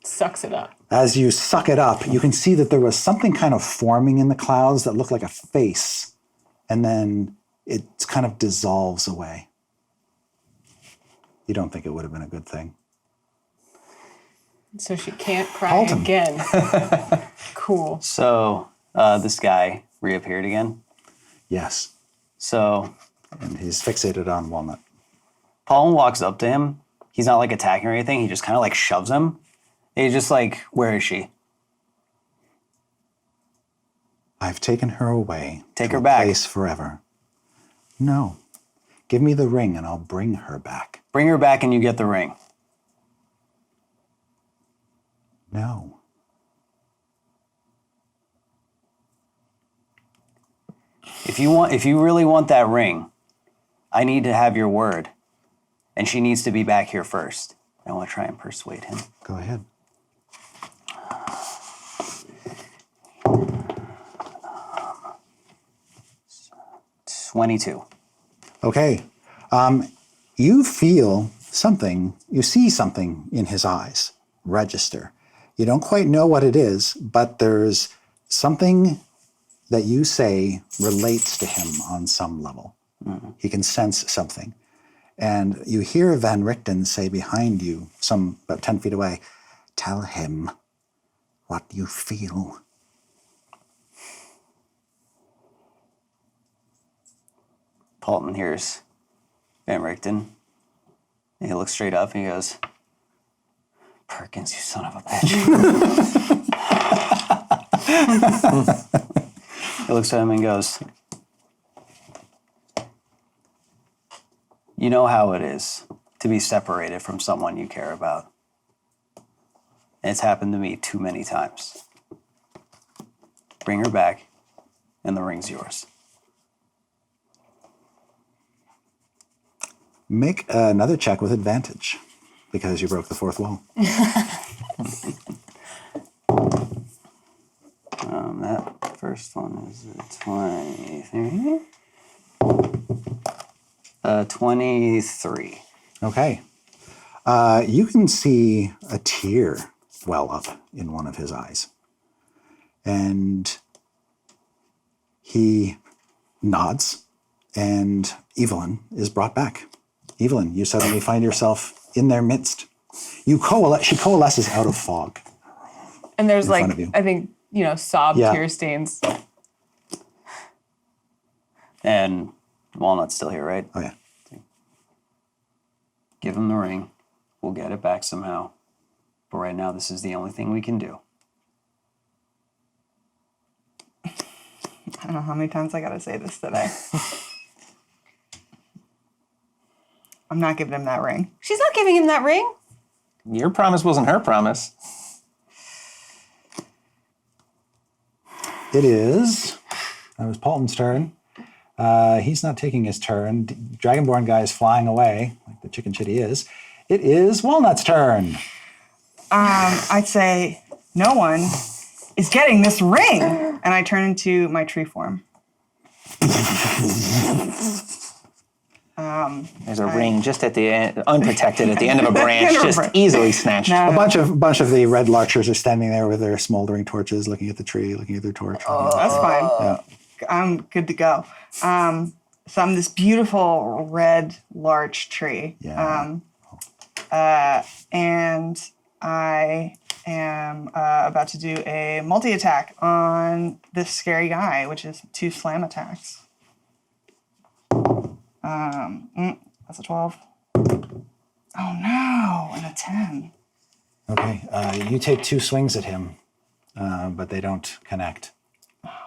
sucks it up. As you suck it up, you can see that there was something kind of forming in the clouds that looked like a face, and then it kind of dissolves away. You don't think it would have been a good thing. So she can't cry Halton. again. Cool. So this guy reappeared again. Yes. So And he's fixated on Walnut. Paul walks up to him. He's not like attacking or anything. He just kind of like shoves him. And he's just like, where is she? I've taken her away. Take to her a back. place forever. No. Give me the ring and I'll bring her back. Bring her back and you get the ring. No. If you really want that ring, I need to have your word. And she needs to be back here first. I want to try and persuade him. Go ahead. 22. Okay. You feel something, you see something in his eyes register. You don't quite know what it is, but there's something that you say relates to him on some level. He can sense something. And you hear Van Richten say behind you, about 10 feet away, tell him what you feel. Paulton hears Van Richten. And he looks straight up and he goes, Perkins, you son of a bitch. He looks at him and goes, you know how it is to be separated from someone you care about. And it's happened to me too many times. Bring her back and the ring's yours. Make another check with advantage because you broke the fourth wall. That first one is a 23. 23. Okay. You can see a tear well up in one of his eyes. And he nods, and Evelyn is brought back. Evelyn, you suddenly find yourself in their midst. She coalesces out of fog. And there's in like, front of you. I think, sob Yeah. tear stains. And Walnut's still here, right? Oh, yeah. Give him the ring. We'll get it back somehow. But right now, this is the only thing we can do. I don't know how many times I gotta say this today. I'm not giving him that ring. She's not giving him that ring. Your promise wasn't her promise. It is. That was Paulton's turn. He's not taking his turn. Dragonborn guy is flying away, like the chicken shit he is. It is Walnut's turn. I'd say no one is getting this ring. And I turn into my tree form. There's a ring just at the end, unprotected at the end of a branch, just easily snatched. No. A bunch of the red larchers are standing there with their smoldering torches, looking at the tree, looking at their torch. That's fine. Yeah. I'm good to go. So I'm this beautiful red larch tree. Yeah. And I am about to do a multi-attack on this scary guy, which is 2 slam attacks. That's a 12. Oh no, and a 10. Okay. You take 2 swings at him, but they don't connect.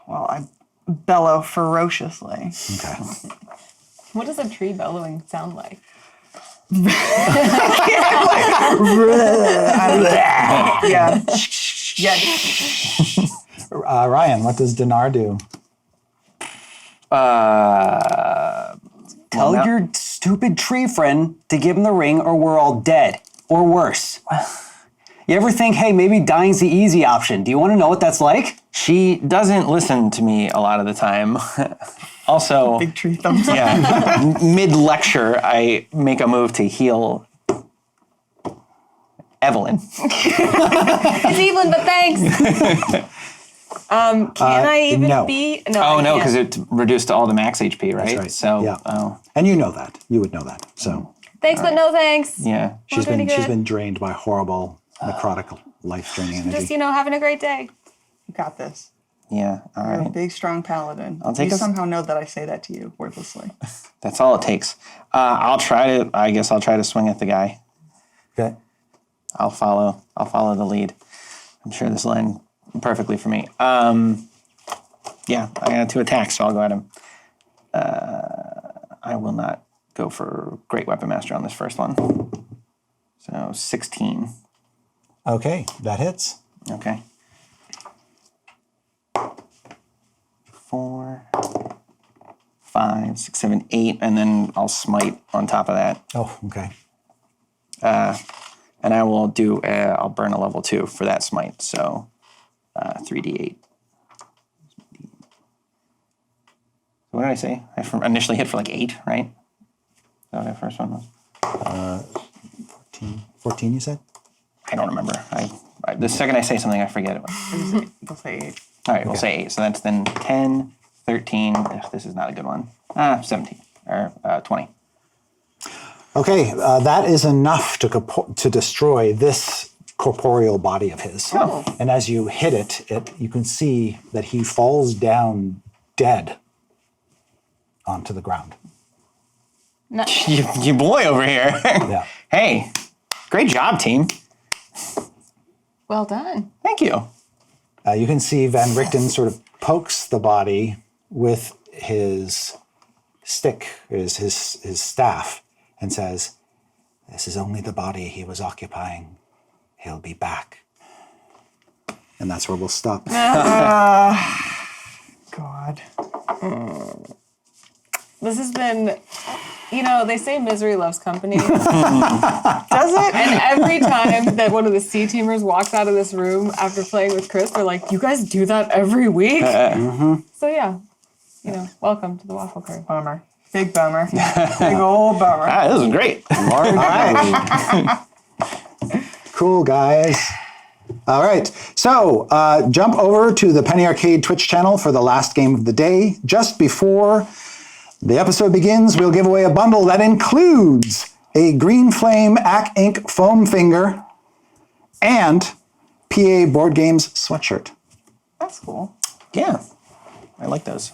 Well, I bellow ferociously. Okay. What does a tree bellowing sound like? Yeah. Yeah. Ryan, what does Dinar do? Tell your stupid tree friend to give him the ring or we're all dead. Or worse. You ever think, hey, maybe dying's the easy option? Do you want to know what that's like? She doesn't listen to me a lot of the time. Also, Big tree thumbs up. yeah, mid-lecture, I make a move to heal Evelyn. It's Evelyn, but thanks. Can I even no. be? No. Oh, I no, can't. because it reduced all the max HP, right? That's right. So, Yeah. oh, And you know that. You would know that. So Thanks, but no thanks. yeah. she's doing been good. drained by horrible necrotic life-draining energy. Just, having a great day. You got this. Yeah, all You're a right. big, strong paladin. I'll take you a- somehow know that I say that to you wordlessly. That's all it takes. I'll try to swing at the guy. Okay. I'll follow the lead. I'm sure this will end perfectly for me. Yeah, I got 2 attacks, so I'll go at him. I will not go for Great Weapon Master on this first one. So 16. Okay, that hits. Okay. 4, 5, 6, 7, 8, and then I'll smite on top of that. Oh, okay. And I will do, I'll burn a level 2 for that smite, so 3d8. What did I say? I initially hit for like 8, right? Is that what that first one was? 14, you said? I don't remember. The second I say something, I forget it. We'll say 8. All right, we'll say 8. So that's then 10, 13. Ugh, this is not a good one. 17 or 20. Okay, that is enough to destroy this corporeal body of his. Oh. And as you hit it, you can see that he falls down dead onto the ground. You boy over here. Yeah. Hey, great job, team. Well done. Thank you. You can see Van Richten sort of pokes the body with his stick, his staff, and says, "This is only the body he was occupying. He'll be back." And that's where we'll stop. God. This has been, they say misery loves company. Does it? And every time that one of the C-teamers walks out of this room after playing with Chris, they're like, you guys do that every week? So yeah, welcome to the Waffle Crew. Bummer. Big bummer. Big old bummer. Ah, this is great. Large Cool, guys. All right, so jump over to the Penny Arcade Twitch channel for the last game of the day. Just before the episode begins, we'll give away a bundle that includes a Green Flame Acq Inc. foam finger and PA Board Games sweatshirt. That's cool. Yeah, I like those.